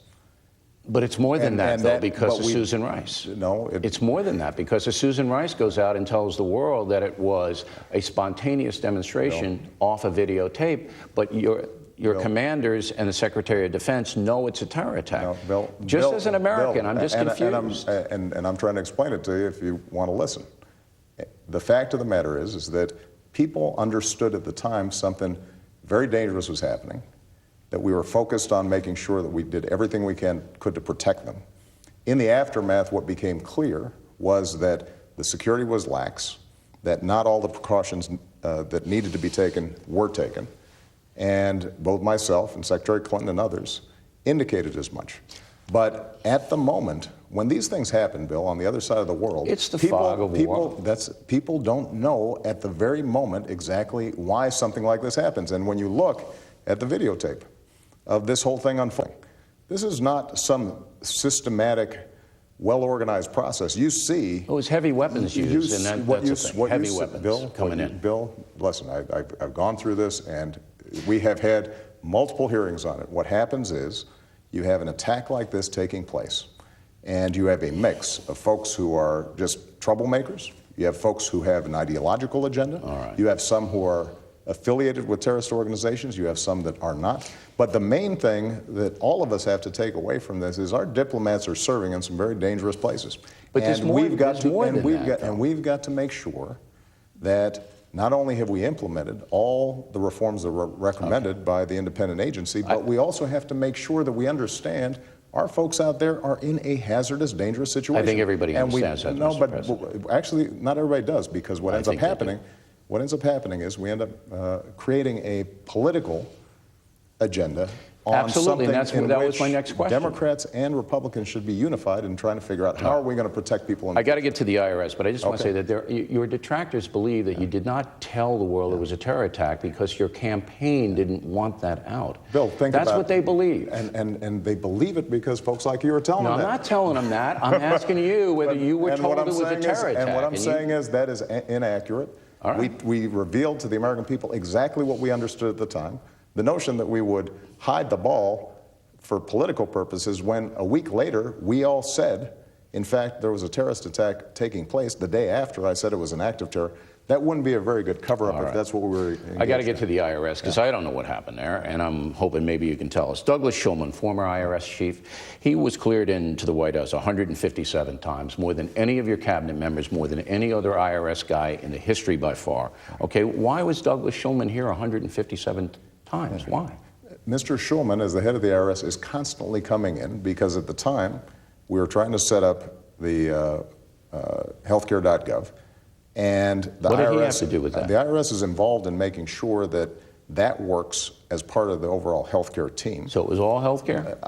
But it's more than that, though, because of Susan Rice. No. It's more than that, because Susan Rice goes out and tells the world that it was a spontaneous demonstration off a videotape, but your commanders and the Secretary of Defense know it's a terror attack. No, Bill, as an American, I'm just confused. And I'm trying to explain it to you if you want to listen. The fact of the matter is that people understood at the time something very dangerous was happening, that we were focused on making sure that we did everything we could to protect them. In the aftermath, what became clear was that the security was lax, that not all the precautions that needed to be taken were taken, and both myself and Secretary Clinton and others indicated as much. But at the moment, when these things happen, Bill, on the other side of the world, it's the fog of war. People don't know at the very moment exactly why something like this happens. And when you look at the videotape of this whole thing unfolding, this is not some systematic well-organized process. You see... It was heavy weapons used, and that's the thing. Heavy weapons coming in. Bill, listen, I've gone through this, and we have had multiple hearings on it. What happens is you have an attack like this taking place, and you have a mix of folks who are just troublemakers. You have folks who have an ideological agenda. All right. You have some who are affiliated with terrorist organizations. You have some that are not. But the main thing that all of us have to take away from this is our diplomats are serving in some very dangerous places. But there's more than that. And we've got to make sure that not only have we implemented all the reforms that were recommended by the independent agency, but we also have to make sure that we understand our folks out there are in a hazardous, dangerous situation. I think everybody understands that, No, Mr. but President. actually, not everybody does, because what ends up happening is we end up creating a political agenda on Absolutely, and something that was my next question. Democrats and Republicans should be unified in trying to figure out how are we going to protect people. I got to get to the IRS, but I just want to say that your detractors believe that you did not tell the world it was a terror attack because your campaign didn't want that out. Bill, That's what they believe. And they believe it because folks like you are telling them that. I'm not telling them that. I'm asking you whether you were told it was a terror attack. And what I'm saying is that is inaccurate. All right. We revealed to the American people exactly what we understood at the time. The notion that we would hide the ball for political purposes when a week later we all said, in fact, there was a terrorist attack taking place the day after I said it was an act of terror, that wouldn't be a very good cover-up if that's what we were I got to get to the IRS because I don't know what happened there, and I'm hoping maybe you can tell us. Douglas Shulman, former IRS chief, he was cleared into the White House 157 times, more than any of your cabinet members, more than any other IRS guy in the history by far. Okay, why was Douglas Shulman here 157 times? Why? Mr. Shulman, as the head of the IRS, is constantly coming in because at the time we were trying to set up the healthcare.gov. And the What did IRS, he have to do with that? The IRS is involved in making sure that that works as part of the overall healthcare team. So it was all healthcare?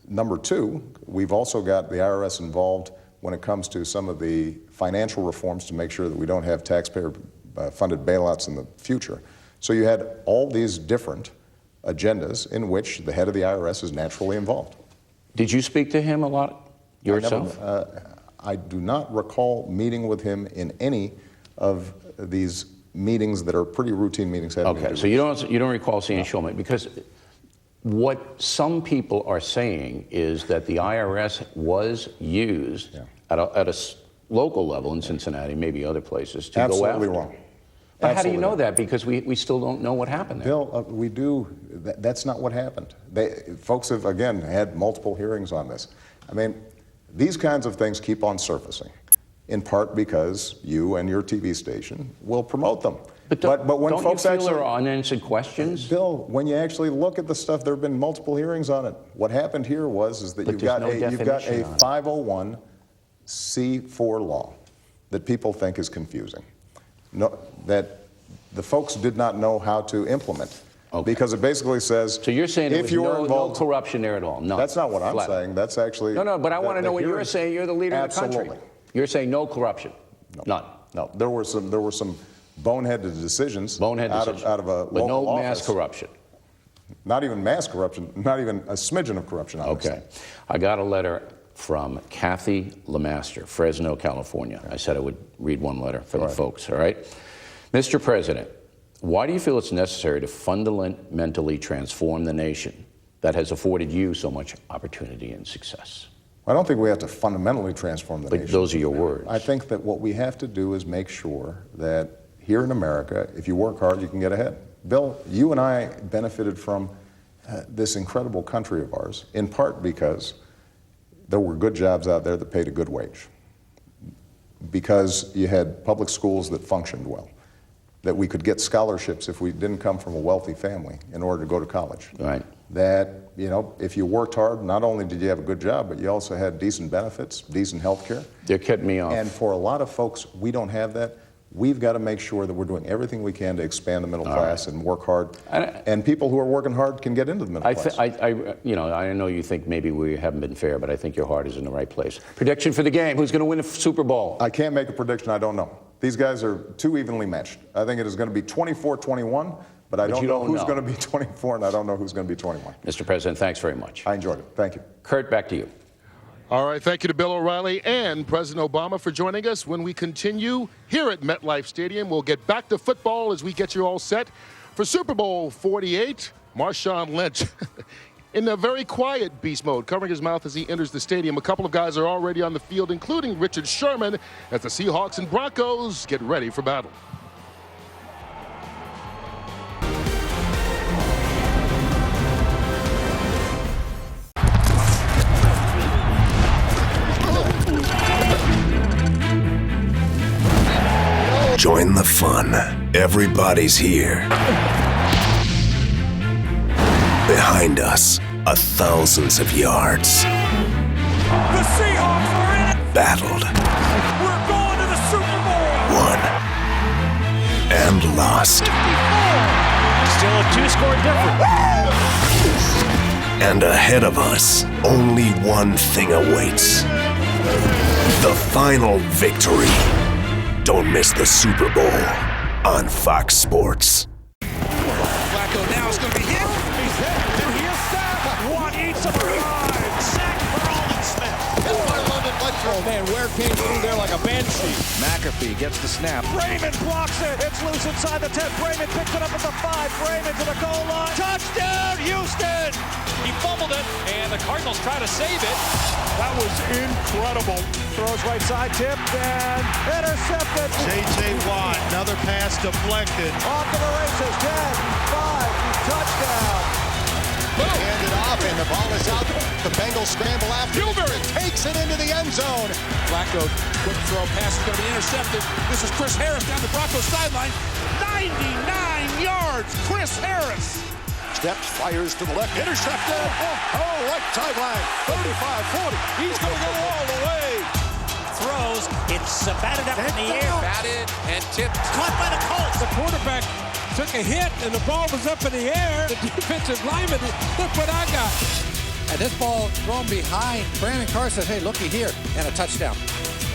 Number two, we've also got the IRS involved when it comes to some of the financial reforms to make sure that we don't have taxpayer-funded bailouts in the future. So you had all these different agendas in which the head of the IRS is naturally involved. Did you speak to him a lot yourself? I do not recall meeting with him in any of these meetings that are pretty routine meetings. Okay, so you don't recall seeing Shulman, because what some people are saying is that the IRS was used at a local level in Cincinnati, maybe other places, to go after. Absolutely wrong. But how do you know that? Because we still don't know what happened there. Bill, we do. That's not what happened. Folks have, again, had multiple hearings on this. I mean, these kinds of things keep on surfacing, in part because you and your TV station will promote them. But when don't folks you feel actually, there are unanswered questions? Bill, when you actually look at the stuff, there have been multiple hearings on it. What happened here is that you've got a 501c4 law that people think is confusing. No, that the folks did not know how to implement. Okay. Because it basically says, so you're saying if you were involved, no corruption there at all? No. That's not what I'm saying. That's actually... No, but I want to know what you're saying. You're the leader of the country. You're saying no corruption? No. None? No. There were some boneheaded decisions out of a but local no office. Mass corruption? Not even mass corruption. Not even a smidgen of corruption. Okay. I got a letter from Kathy Lemaster, Fresno, California. I said I would read one letter from the folks, all right? Mr. President, why do you feel it's necessary to fundamentally transform the nation that has afforded you so much opportunity and success? I don't think we have to fundamentally transform the nation. But those are your words. I think that what we have to do is make sure that here in America, if you work hard, you can get ahead. Bill, you and I benefited from this incredible country of ours, in part because there were good jobs out there that paid a good wage, because you had public schools that functioned well, that we could get scholarships if we didn't come from a wealthy family in order to go to college. Right. That, you know, if you worked hard, not only did you have a good job, but you also had decent benefits, decent health care. They're kidding me off. And for a lot of folks, we don't have that. We've got to make sure that we're doing everything we can to expand the middle class and work hard. And people who are working hard can get into the middle class. I know you think maybe we haven't been fair, but I think your heart is in the right place. Prediction for the game. Who's going to win the Super Bowl? I can't make a prediction. I don't know. These guys are too evenly matched. I think it is going to be 24-21, but I don't know who's going to be 24, and I don't know who's going to be 21. Mr. President, thanks very much. I enjoyed it. Thank you. Kurt, back to you. All right, thank you to Bill O'Reilly and President Obama for joining us. When we continue here at MetLife Stadium, we'll get back to football as we get you all set for Super Bowl 48. Marshawn Lynch in a very quiet beast mode, covering his mouth as he enters the stadium. A couple of guys are already on the field, including Richard Sherman, as the Seahawks and Broncos get ready for battle. Join the fun. Everybody's here. Behind us are thousands of yards. The Seahawks are in it. Battled. We're going to the Super Bowl. Won. And lost. 54. Still a 2-score difference. And ahead of us, only one thing awaits. The final victory. Don't miss the Super Bowl on Fox Sports. Flacco now is going to be hit. He's hit. And he is sacked. One each of the line. Sack for Holland Smith. Hit by London Bledsoe. Oh man, Ware came through there like a banshee. McAfee gets the snap. Raymond blocks it. It's loose inside the 10. Raymond picks it up at the 5. Raymond to the goal line. Touchdown, Houston. He fumbled it, and the Cardinals try to save it. That was incredible. Throws right side, tipped, and intercepted. J.J. Watt, another pass deflected. Off to the races, 10, 5, touchdown. Hand it off, and the ball is out. The Bengals scramble after it. Takes it into the end zone. Flacco, quick throw, pass is going to be intercepted. This is Chris Harris down the Broncos sideline. 99 yards, Chris Harris. Steps, fires to the left, intercepted. Oh, right sideline, 35, 40. He's going to go all the way. Throws, it's batted up in the air. Batted and tipped. Caught by the Colts. The quarterback took a hit and the ball was up in the air. The defensive lineman, look what I got. And this ball thrown behind. Brandon Carr says, hey, looky here, and a touchdown.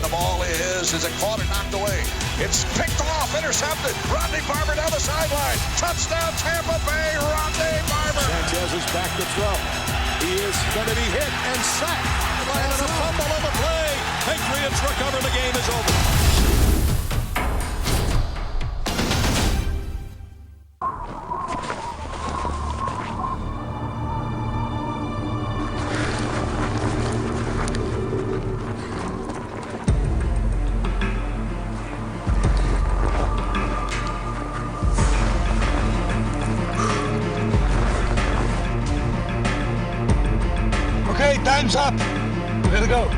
The ball is it caught and knocked away? It's picked off, intercepted. Rodney Barber down the sideline. Touchdown, Tampa Bay, Rodney Barber. Sanchez is back to throw. He is going to be hit and sacked. And a fumble on the play. Patriots recover, the game is over. Okay, time's up. We gotta go.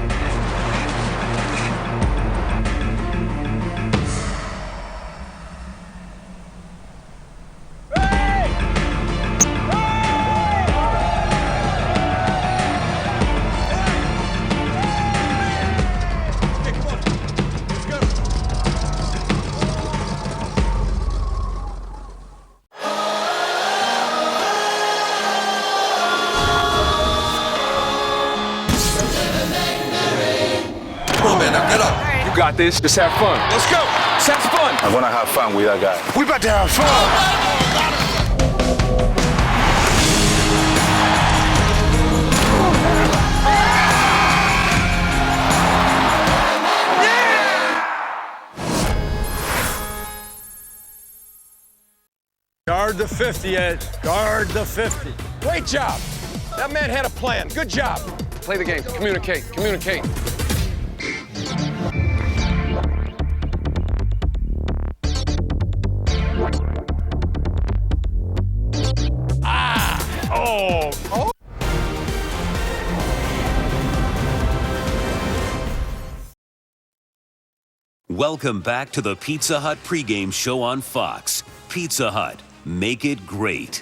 Got this. Just have fun. Let's go. Let's have fun. I want to have fun with that guy. We about to have fun. Guard the 50, Ed. Guard the 50. Great job. That man had a plan. Good job. Play the game. Communicate. Communicate. Welcome back to the Pizza Hut pregame show on Fox. Pizza Hut, make it great.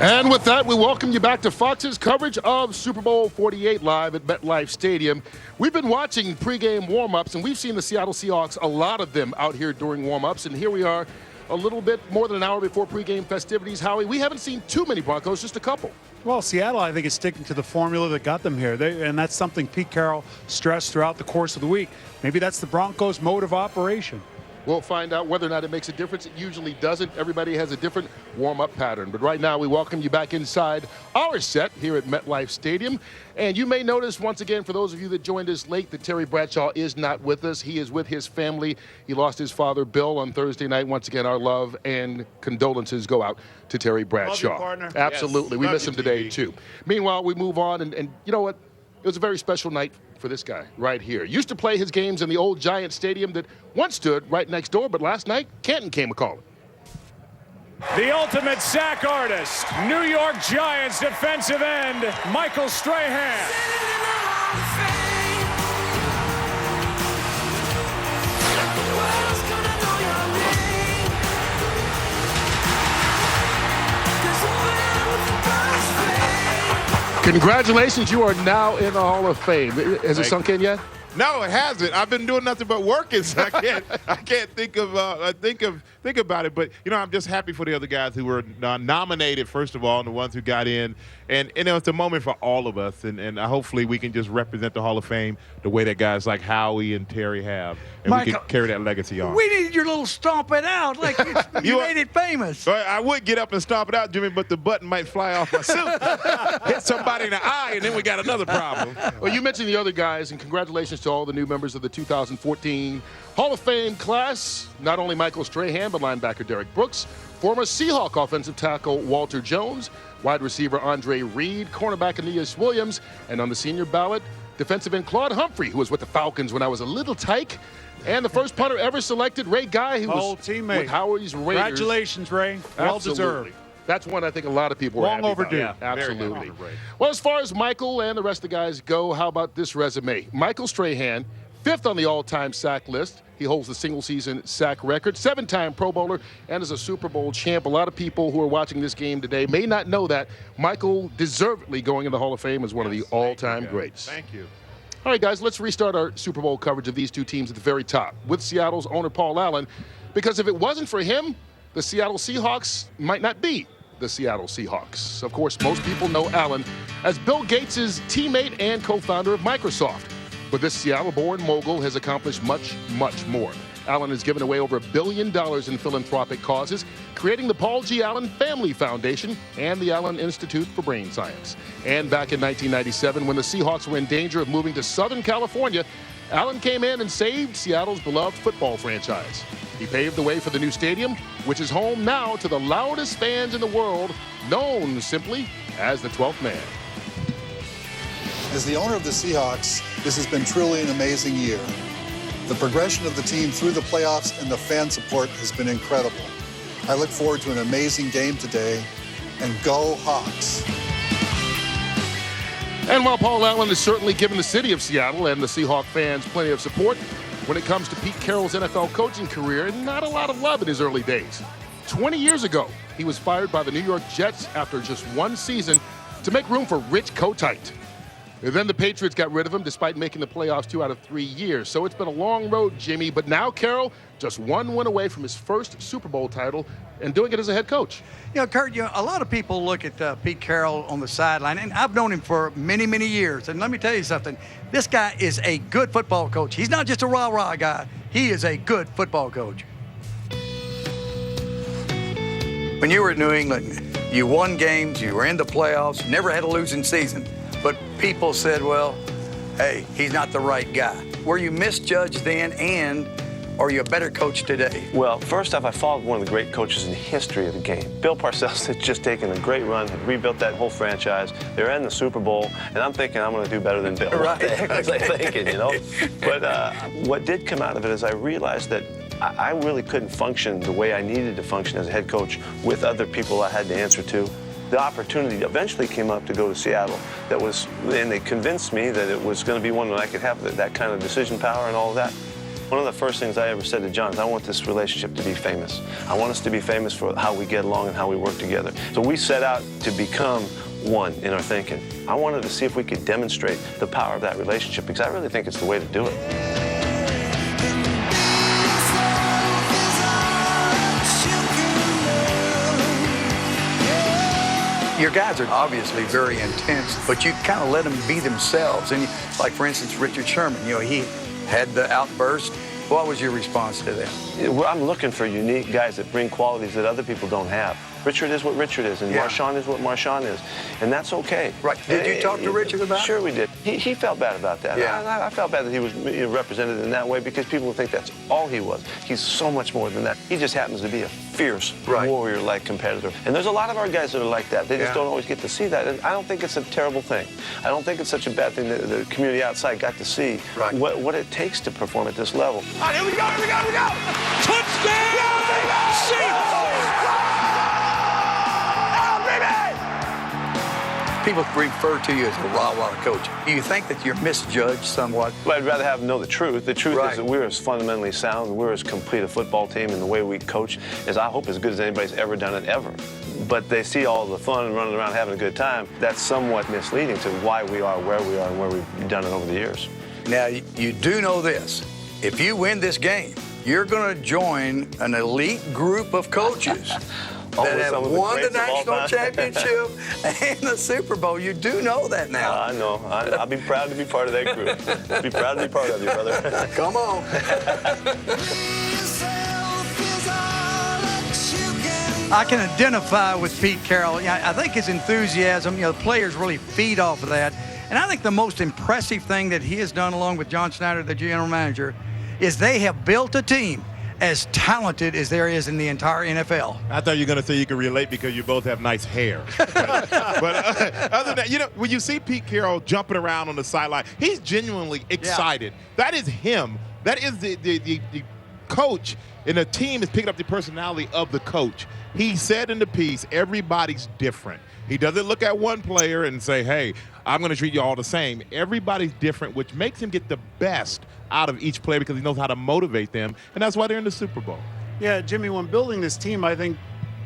And with that, we welcome you back to Fox's coverage of Super Bowl 48 live at MetLife Stadium. We've been watching pregame warm-ups, and we've seen the Seattle Seahawks, a lot of them out here during warm-ups, and here we are a little bit more than an hour before pregame festivities. Howie, we haven't seen too many Broncos, just a couple. Well, Seattle, I think, is sticking to the formula that got them here. And that's something Pete Carroll stressed throughout the course of the week. Maybe that's the Broncos' mode of operation. We'll find out whether or not it makes a difference. It usually doesn't. Everybody has a different warm-up pattern. But right now, we welcome you back inside our set here at MetLife Stadium. And you may notice, once again, for those of you that joined us late, that Terry Bradshaw is not with us. He is with his family. He lost his father, Bill, on Thursday night. Once again, our love and condolences go out to Terry Bradshaw. Love you, partner. Absolutely. Yes. We Love miss you, him today, TV. too. Meanwhile, we move on. And you know what? It was a very special night for this guy right here. Used to play his games in the old Giant Stadium that once stood right next door, but last night, Canton came a-calling. The ultimate sack artist, New York Giants defensive end, Michael Strahan. Congratulations, you are now in the Hall of Fame. Has it sunk in yet? No, it hasn't. I've been doing nothing but working, so I can't think about it. But you know, I'm just happy for the other guys who were nominated first of all, and the ones who got in. And you know, it's a moment for all of us, and hopefully we can just represent the Hall of Fame the way that guys like Howie and Terry have, and we can carry that legacy on. We needed your little stomp it out, like you made it famous. I would get up and stomp it out, Jimmy, but the button might fly off my suit, hit somebody in the eye, and then we got another problem. Well, you mentioned the other guys, and congratulations to all the new members of the 2014 Hall of Fame class. Not only Michael Strahan, but linebacker Derek Brooks, former Seahawk offensive tackle Walter Jones, wide receiver Andre Reed, cornerback Aeneas Williams, and on the senior ballot, defensive end Claude Humphrey, who was with the Falcons when I was a little tyke, and the first punter ever selected, Ray Guy, who was teammate. with Howie's Raiders. Congratulations, Ray. Well Absolutely. deserved. That's one I think a lot of people Long are happy overdue. about. Yeah, absolutely. Very happy. Well, as far as Michael and the rest of the guys go, how about this resume? Michael Strahan, 5th on the all-time sack list. He holds the single-season sack record, 7-time Pro Bowler, and is a Super Bowl champ. A lot of people who are watching this game today may not know that. Michael deservedly going in the Hall of Fame as one of the all-time greats. Thank you. All right, guys, let's restart our Super Bowl coverage of these two teams at the very top with Seattle's owner, Paul Allen, because if it wasn't for him, the Seattle Seahawks might not be the Seattle Seahawks. Of course, most people know Allen as Bill Gates' teammate and co-founder of Microsoft. But this Seattle-born mogul has accomplished much, much more. Allen has given away over $1 billion in philanthropic causes, creating the Paul G. Allen Family Foundation and the Allen Institute for Brain Science. And back in 1997, when the Seahawks were in danger of moving to Southern California, Allen came in and saved Seattle's beloved football franchise. He paved the way for the new stadium, which is home now to the loudest fans in the world, known simply as the 12th Man. As the owner of the Seahawks, this has been truly an amazing year. The progression of the team through the playoffs and the fan support has been incredible. I look forward to an amazing game today, and go Hawks. And while Paul Allen has certainly given the city of Seattle and the Seahawk fans plenty of support, when it comes to Pete Carroll's NFL coaching career, not a lot of love in his early days. 20 years ago, he was fired by the New York Jets after just one season to make room for Rich Kotite. Then the Patriots got rid of him despite making the playoffs 2 out of 3 years. So it's been a long road, Jimmy. But now Carroll just one win away from his first Super Bowl title and doing it as a head coach. You know, Kurt, a lot of people look at Pete Carroll on the sideline, and I've known him for many, many years. And let me tell you something. This guy is a good football coach. He's not just a rah-rah guy. He is a good football coach. When you were at New England, you won games, you were in the playoffs, never had a losing season. But people said, well, hey, he's not the right guy. Were you misjudged then, and are you a better coach today? Well, first off, I followed one of the great coaches in the history of the game. Bill Parcells had just taken a great run, had rebuilt that whole franchise. They're in the Super Bowl, and I'm thinking I'm going to do better than Bill. Right. What the heck was I thinking, you know? But what did come out of it is I realized that I really couldn't function the way I needed to function as a head coach with other people I had to answer to. The opportunity eventually came up to go to Seattle. And they convinced me that it was going to be one that I could have that kind of decision power and all of that. One of the first things I ever said to John is I want this relationship to be famous. I want us to be famous for how we get along and how we work together. So we set out to become one in our thinking. I wanted to see if we could demonstrate the power of that relationship because I really think it's the way to do it. Your guys are obviously very intense, but you kind of let them be themselves. And like, for instance, Richard Sherman, you know, he had the outburst. What was your response to that? I'm looking for unique guys that bring qualities that other people don't have. Richard is what Richard is, and Marshawn is what Marshawn is, and that's okay. Right. Did you talk to Richard about it? Sure we did. He felt bad about that. Yeah. I felt bad that he was represented in that way because people would think that's all he was. He's so much more than that. He just happens to be a fierce, warrior-like competitor. And there's a lot of our guys that are like that. They just don't always get to see that. And I don't think it's a terrible thing. I don't think it's such a bad thing that the community outside got to see what it takes to perform at this level. All right, here we go, here we go, here we go! Touchdown! People refer to you as a rah-rah coach. Do you think that you're misjudged somewhat? Well, I'd rather have them know the truth. The truth is that we're as fundamentally sound, we're as complete a football team, and the way we coach is, I hope, as good as anybody's ever done it, ever. But they see all the fun and running around having a good time. That's somewhat misleading to why we are where we are and where we've done it over the years. Now, you do know this. If you win this game, you're going to join an elite group of coaches that have won the national championship and the Super Bowl. You do know that now. I know. I'll be proud to be part of that group. I'll be proud to be part of you, brother. Come on. I can identify with Pete Carroll. I think his enthusiasm, the players really feed off of that. And I think the most impressive thing that he has done along with John Schneider, the general manager, is they have built a team as talented as there is in the entire NFL. I thought you were going to say you can relate because you both have nice hair. But other than that, when you see Pete Carroll jumping around on the sideline, he's genuinely excited. That is him. That is the coach, and the team is picking up the personality of the coach. He said in the piece, everybody's different. He doesn't look at one player and say, hey, I'm going to treat you all the same. Everybody's different, which makes him get the best out of each player because he knows how to motivate them, and that's why they're in the Super Bowl. Yeah, Jimmy, when building this team, I think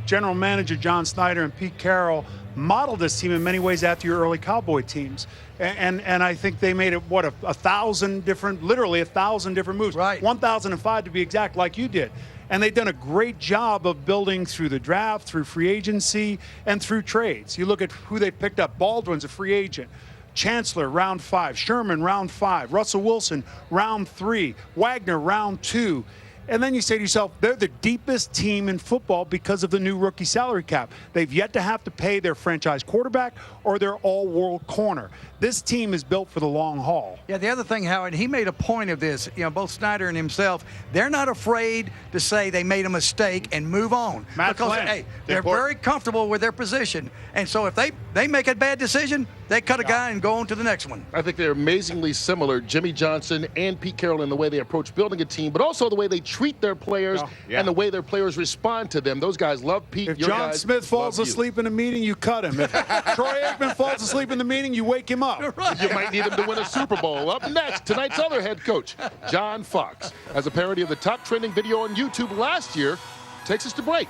General Manager John Schneider and Pete Carroll modeled this team in many ways after your early Cowboy teams. And I think they made it, what, 1,000 different, literally 1,000 different moves. Right. 1,005 to be exact, like you did. And they've done a great job of building through the draft, through free agency, and through trades. You look at who they picked up. Baldwin's a free agent. Chancellor, round 5. Sherman, round 5. Russell Wilson, round 3. Wagner, round 2. And then you say to yourself, they're the deepest team in football because of the new rookie salary cap. They've yet to have to pay their franchise quarterback or their all-world corner. This team is built for the long haul. Yeah, the other thing, Howard, he made a point of this, both Snyder and himself, they're not afraid to say they made a mistake and move on. Because, hey, they're very comfortable with their position. And so if they make a bad decision, they cut a guy and go on to the next one. I think they're amazingly similar, Jimmy Johnson and Pete Carroll, in the way they approach building a team, but also the way they treat their players and the way their players respond to them. Those guys love Pete. If John Smith falls asleep in a meeting, you cut him. If Troy Aikman falls asleep in the meeting, you wake him up. Right. You might need him to win a Super Bowl. Up next, tonight's other head coach, John Fox, as a parody of the top trending video on YouTube last year, takes us to break.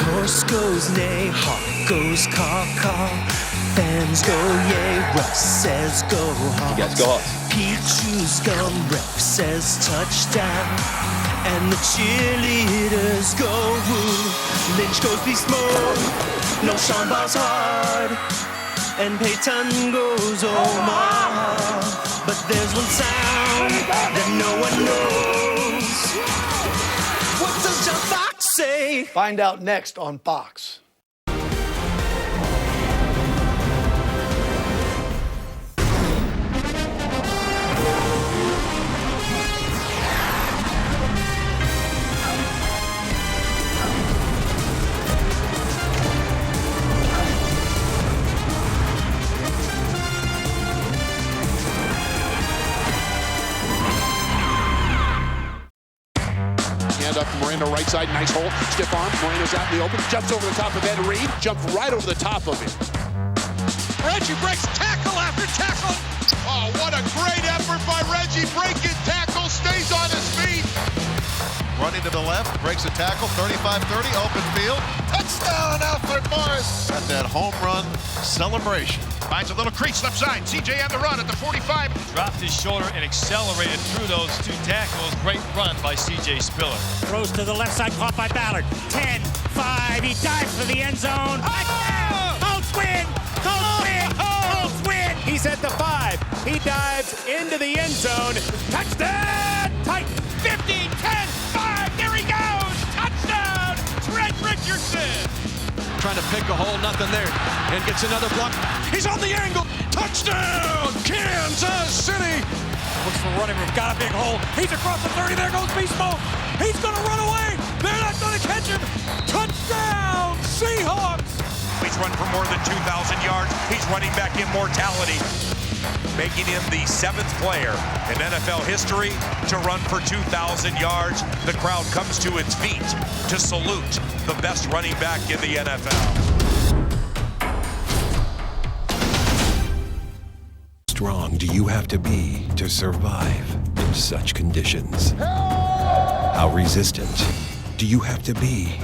Horse goes neigh, hawk goes caw-caw. Fans go yay, Russ says go Hawks. You guys go Hawks. Pete chews gum, ref says touchdown. And the cheerleaders go woo. Lynch goes beast mode, no Sean balls hard. And Peyton goes Omaha. But there's one sound that no one knows. What does John Fox say? Find out next on Fox. Up Moreno right side, nice hole, stiff arm. Moreno's out in the open, jumps over the top of Ed Reed, jumped right over the top of him. Reggie breaks tackle after tackle. Oh, Oh, what a great effort by Reggie. Breaking tackle, stays on his feet. Running to the left, breaks a tackle, 35-30, open field. Touchdown, Alfred Morris. Got that home run celebration. Finds a little crease left side. CJ on the run at the 45. Dropped his shoulder and accelerated through those two tackles. Great run by CJ Spiller. Throws to the left side, caught by Ballard. 10, 5, he dives for the end zone. Colts win! Colts win! Colts win! He's at the 5. He dives into the end zone. Touchdown! Titans! 15, 10, 5, there he goes! Touchdown! Trent Richardson! Trying to pick a hole, nothing there. And gets another block. He's on the angle! Touchdown! Kansas City! Looks for running room, got a big hole. He's across the 30, there goes Beast Mode. He's gonna run away! They're not gonna catch him! Touchdown! Seahawks! He's run for more than 2,000 yards. He's running back immortality, making him the 7th player in NFL history to run for 2,000 yards. The crowd comes to its feet to salute the best running back in the NFL. Strong do you have to be to survive in such conditions? How resistant do you have to be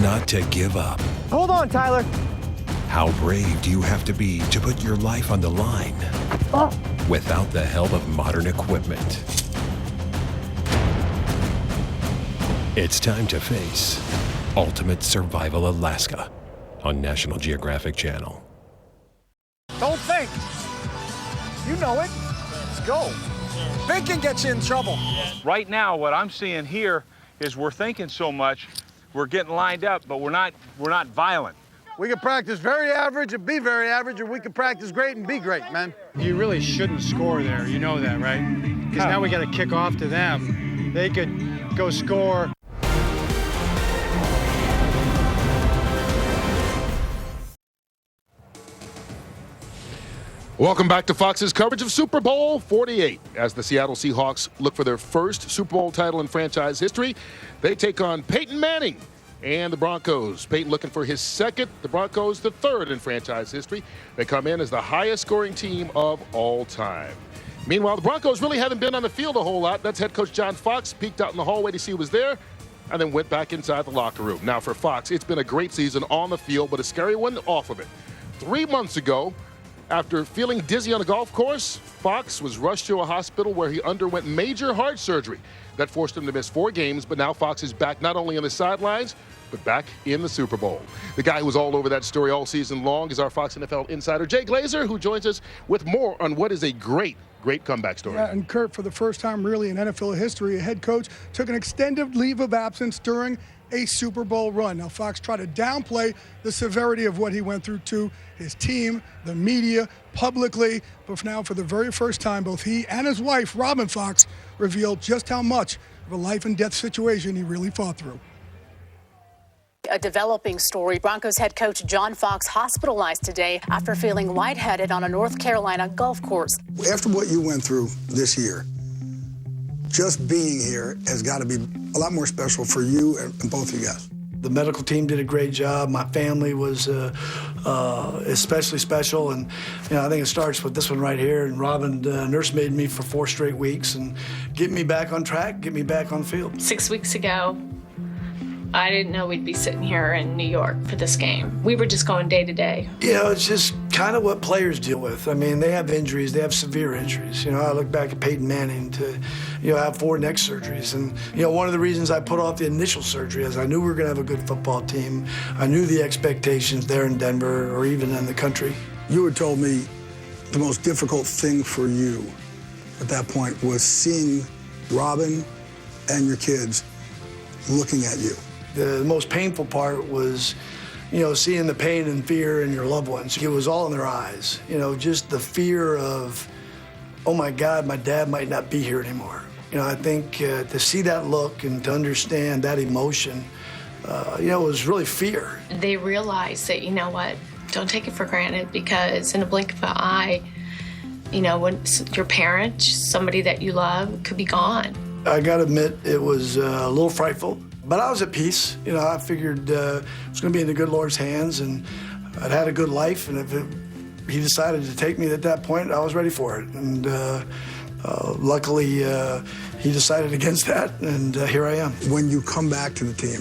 not to give up? Hold on, Tyler. How brave do you have to be to put your life on the line without the help of modern equipment? It's time to face Ultimate Survival Alaska on National Geographic Channel. Don't think. You know it. Let's go. Thinking gets you in trouble. Right now, what I'm seeing here is we're thinking so much, we're getting lined up, but we're not violent. We can practice very average and be very average, or we can practice great and be great, man. You really shouldn't score there. You know that, right? Because now we got to kick off to them. They could go score. Welcome back to Fox's coverage of Super Bowl 48. As the Seattle Seahawks look for their first Super Bowl title in franchise history, they take on Peyton Manning and the Broncos. Peyton looking for his second, the Broncos the third in franchise history. They come in as the highest scoring team of all time. Meanwhile, the Broncos really haven't been on the field a whole lot. That's head coach John Fox peeked out in the hallway to see who was there and then went back inside the locker room. Now for Fox, it's been a great season on the field, but a scary one off of it. 3 months ago, after feeling dizzy on a golf course, Fox was rushed to a hospital where he underwent major heart surgery. That forced him to miss 4 games, but now Fox is back not only on the sidelines, but back in the Super Bowl. The guy who was all over that story all season long is our Fox NFL insider, Jay Glazer, who joins us with more on what is a great comeback story. Yeah, and Kurt, for the first time really in NFL history, a head coach took an extended leave of absence during a Super Bowl run. Now, Fox tried to downplay the severity of what he went through to his team, the media, publicly, but now for the very first time, both he and his wife, Robin Fox, revealed just how much of a life and death situation he really fought through. A developing story. Broncos head coach John Fox hospitalized today after feeling lightheaded on a North Carolina golf course. After what you went through this year, just being here has got to be a lot more special for you and both of you guys. The medical team did a great job. My family was especially special, and I think it starts with this one right here. And Robin nursemaided me for 4 straight weeks and get me back on track, get me back on the field. 6 weeks ago, I didn't know we'd be sitting here in New York for this game. We were just going day to day. It's just kind of what players deal with. I mean, they have injuries, they have severe injuries. I look back at Peyton Manning to, have 4 neck surgeries. And, one of the reasons I put off the initial surgery is I knew we were going to have a good football team. I knew the expectations there in Denver or even in the country. You had told me the most difficult thing for you at that point was seeing Robin and your kids looking at you. The most painful part was, seeing the pain and fear in your loved ones. It was all in their eyes. Just the fear of, oh my God, my dad might not be here anymore. I think to see that look and to understand that emotion, it was really fear. They realized that, don't take it for granted, because in a blink of an eye, when your parent, somebody that you love, could be gone. I gotta admit, it was a little frightful. But I was at peace. I figured it was going to be in the good Lord's hands, and I'd had a good life, and if it he decided to take me at that point. I was ready for it. And luckily, he decided against that, and here I am. When you come back to the team,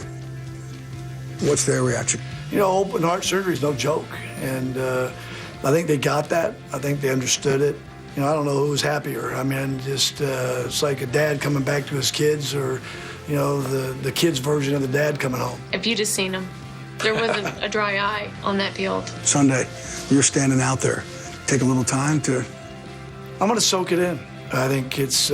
what's their reaction? You know, open heart surgery is no joke, and I think they got that. I think they understood it. You know, I don't know who was happier. I mean, just it's like a dad coming back to his kids, or you know, the kids' version of the dad coming home. If you just seen him, there wasn't a dry eye on that field. Sunday, you're standing out there. Take a little time to... I'm going to soak it in. I think it's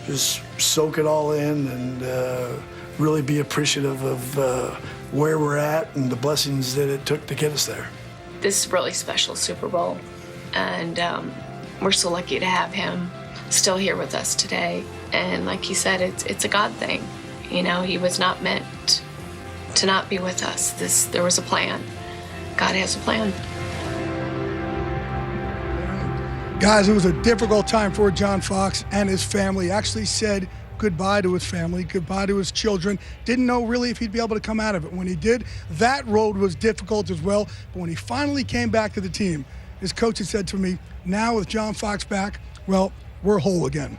just soak it all in and really be appreciative of where we're at and the blessings that it took to get us there. This is a really special Super Bowl, and we're so lucky to have him still here with us today. And like he said, it's a God thing. You know, he was not meant to not be with us. There was a plan. God has a plan. Guys, it was a difficult time for John Fox and his family. He actually said goodbye to his family, goodbye to his children. Didn't know really if he'd be able to come out of it. When he did, that road was difficult as well. But when he finally came back to the team, his coach had said to me, now with John Fox back, well, we're whole again.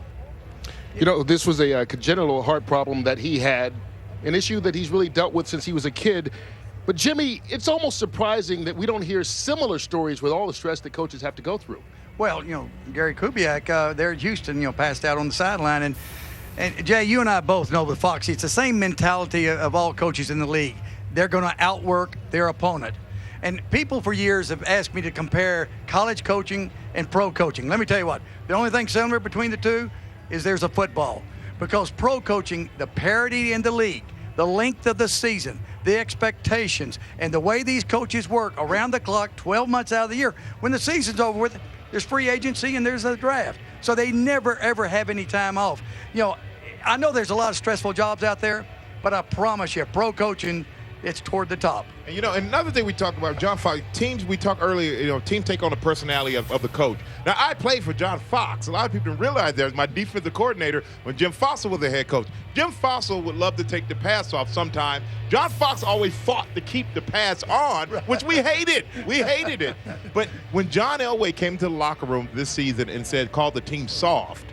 You know, this was a congenital heart problem that he had, an issue that he's really dealt with since he was a kid. But, Jimmy, it's almost surprising that we don't hear similar stories with all the stress that coaches have to go through. Well, you know, Gary Kubiak there at Houston, you know, passed out on the sideline. And Jay, you and I both know with Foxy, it's the same mentality of all coaches in the league. They're going to outwork their opponent. And people for years have asked me to compare college coaching and pro coaching. Let me tell you what, the only thing similar between the two is there's a football. Because pro coaching, the parity in the league, the length of the season, the expectations, and the way these coaches work around the clock, 12 months out of the year. When the season's over with, there's free agency and there's a draft. So they never, ever have any time off. You know, I know there's a lot of stressful jobs out there, but I promise you, pro coaching, it's toward the top. And, you know, another thing we talked about, John Fox, teams, we talked earlier, you know, teams take on the personality of the coach. Now, I played for John Fox. A lot of people didn't realize that as my defensive coordinator when Jim Fossil was the head coach. Jim Fossil would love to take the pass off sometime. John Fox always fought to keep the pass on, which we hated. We hated it. But when John Elway came to the locker room this season and said, called the team soft,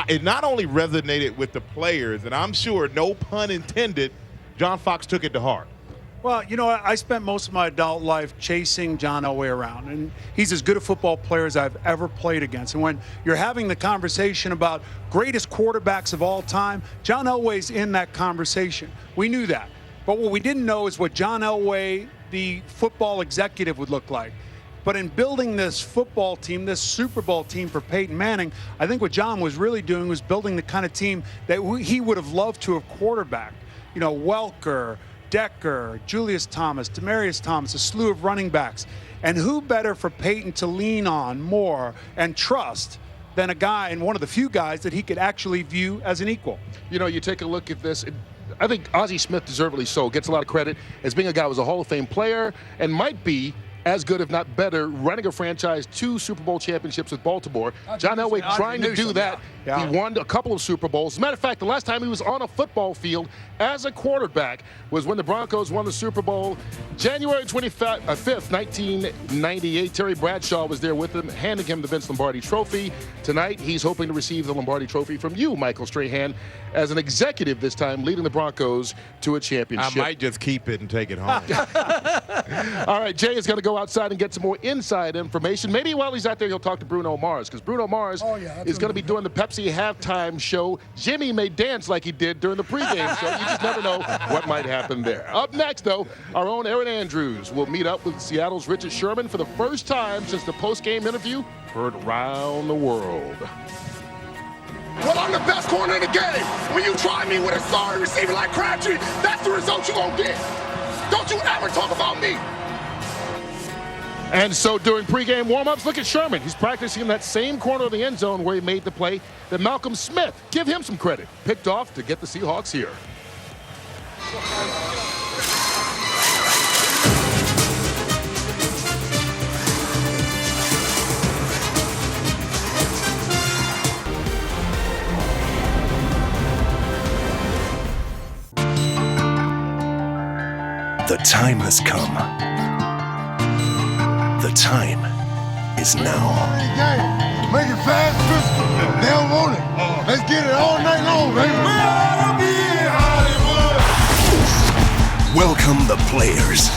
it not only resonated with the players, and I'm sure, no pun intended, John Fox took it to heart. Well, you know, I spent most of my adult life chasing John Elway around, and he's as good a football player as I've ever played against. And when you're having the conversation about greatest quarterbacks of all time, John Elway's in that conversation. We knew that. But what we didn't know is what John Elway, the football executive, would look like. But in building this football team, this Super Bowl team for Peyton Manning, I think what John was really doing was building the kind of team that he would have loved to have quarterbacked. You know, Welker, Decker, Julius Thomas, Demaryius Thomas, a slew of running backs. And who better for Peyton to lean on more and trust than a guy, and one of the few guys that he could actually view as an equal. You know, you take a look at this. I think Ozzie Smith, deservedly so, gets a lot of credit as being a guy who was a Hall of Fame player and might be as good, if not better, running a franchise, 2 Super Bowl championships with Baltimore. John Elway trying to do that. Yeah. He won a couple of Super Bowls. As a matter of fact, the last time he was on a football field as a quarterback was when the Broncos won the Super Bowl January 5th, 1998. Terry Bradshaw was there with him, handing him the Vince Lombardi Trophy. Tonight, he's hoping to receive the Lombardi Trophy from you, Michael Strahan, as an executive this time, leading the Broncos to a championship. I might just keep it and take it home. All right, Jay is going to go outside and get some more inside information. Maybe while he's out there, he'll talk to Bruno Mars, because Bruno Mars is going to be doing the Pepsi halftime show. Jimmy may dance like he did during the pregame show. You just never know what might happen there. Up next, though, our own Aaron Andrews will meet up with Seattle's Richard Sherman for the first time since the postgame interview heard around the world. Well, I'm the best corner in the game. When you try me with a sorry receiver like Crabtree, that's the result you're going to get. Don't you ever talk about me. And so during pregame warm-ups, look at Sherman. He's practicing in that same corner of the end zone where he made the play that Malcolm Smith, give him some credit, picked off to get the Seahawks here. The time has come. The time begins now. Make it fast, physical. They don't want it. Let's get it all night long, baby. We'll be in Hollywood. Welcome the players.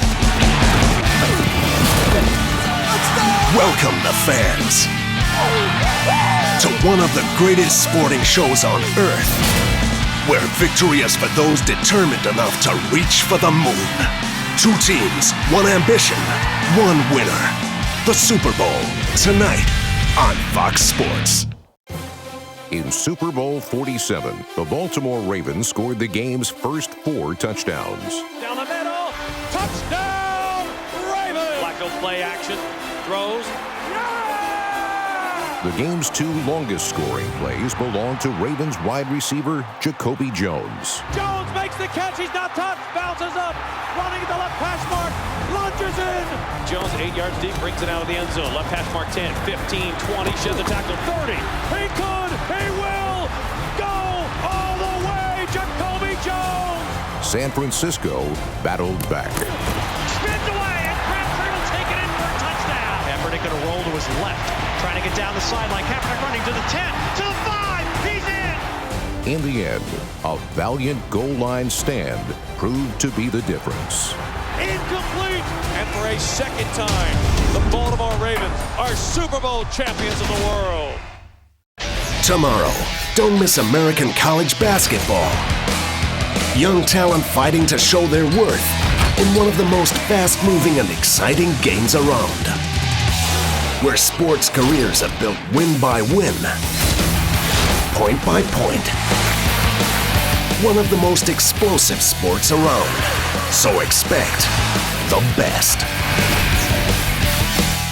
Welcome the fans to one of the greatest sporting shows on earth, where victory is for those determined enough to reach for the moon. 2 teams, 1 ambition, 1 winner. The Super Bowl, tonight on Fox Sports. In Super Bowl 47, the Baltimore Ravens scored the game's first 4 touchdowns. Down the middle, touchdown, Ravens! Flacco play action, throws. The game's 2 longest scoring plays belong to Ravens wide receiver Jacoby Jones. Jones makes the catch, he's not touched, bounces up, running at the left hash mark, lunges in. Jones 8 yards deep, brings it out of the end zone. Left hash mark 10, 15, 20, shed the tackle, 30. He could, he will go all the way, Jacoby Jones. San Francisco battled back. Spins away, and Crabtree will take it in for a touchdown. Kaepernick going to roll to his left, trying to get down the sideline. Kaepernick running to the 10, to the 5, he's in. In the end, a valiant goal line stand proved to be the difference. Incomplete. And for a second time, the Baltimore Ravens are Super Bowl champions of the world. Tomorrow, don't miss American college basketball. Young talent fighting to show their worth in one of the most fast-moving and exciting games around, where sports careers are built win by win, point by point. One of the most explosive sports around. So expect the best.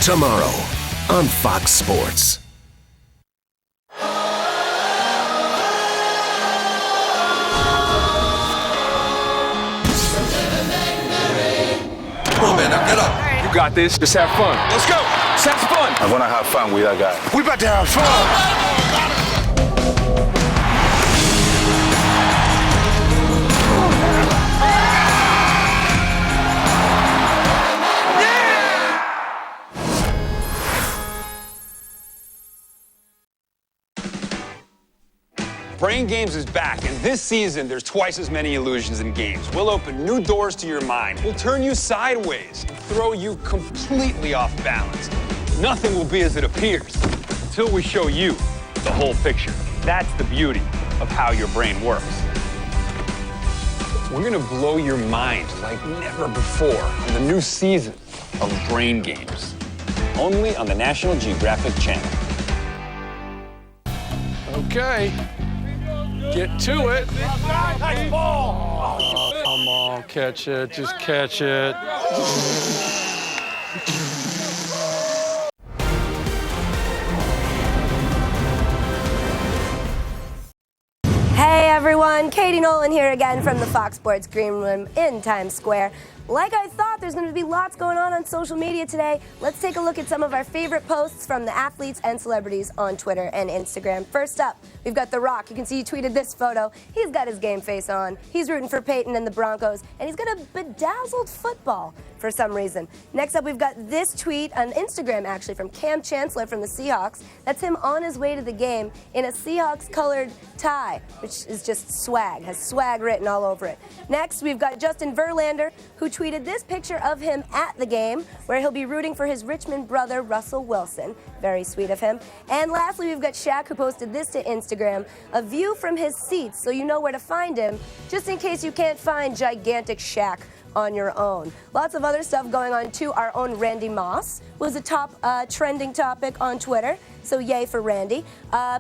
Tomorrow on Fox Sports. Come on, man, now get up. You got this. Just have fun. Let's go. Let's have fun. And when I have fun with that guy, we about to have fun. Brain Games is back, and this season there's twice as many illusions in games. We'll open new doors to your mind. We'll turn you sideways and throw you completely off balance. Nothing will be as it appears until we show you the whole picture. That's the beauty of how your brain works. We're gonna blow your mind like never before on the new season of Brain Games, only on the National Geographic Channel. Okay. Get to it. Nice ball. Oh, come on, catch it. Just catch it. Hey everyone, Katie Nolan here again from the Fox Sports Green Room in Times Square. Like I thought, there's going to be lots going on social media today. Let's take a look at some of our favorite posts from the athletes and celebrities on Twitter and Instagram. First up, we've got The Rock. You can see he tweeted this photo. He's got his game face on. He's rooting for Peyton and the Broncos, and he's got a bedazzled football for some reason. Next up, we've got this tweet on Instagram, actually, from Cam Chancellor from the Seahawks. That's him on his way to the game in a Seahawks-colored tie, which is just swag, has swag written all over it. Next, we've got Justin Verlander, who tweeted this picture of him at the game, where he'll be rooting for his Richmond brother, Russell Wilson. Very sweet of him. And lastly, we've got Shaq, who posted this to Instagram, a view from his seats, so you know where to find him, just in case you can't find gigantic Shaq on your own. Lots of other stuff going on too. Our own Randy Moss was a top trending topic on Twitter, so yay for Randy.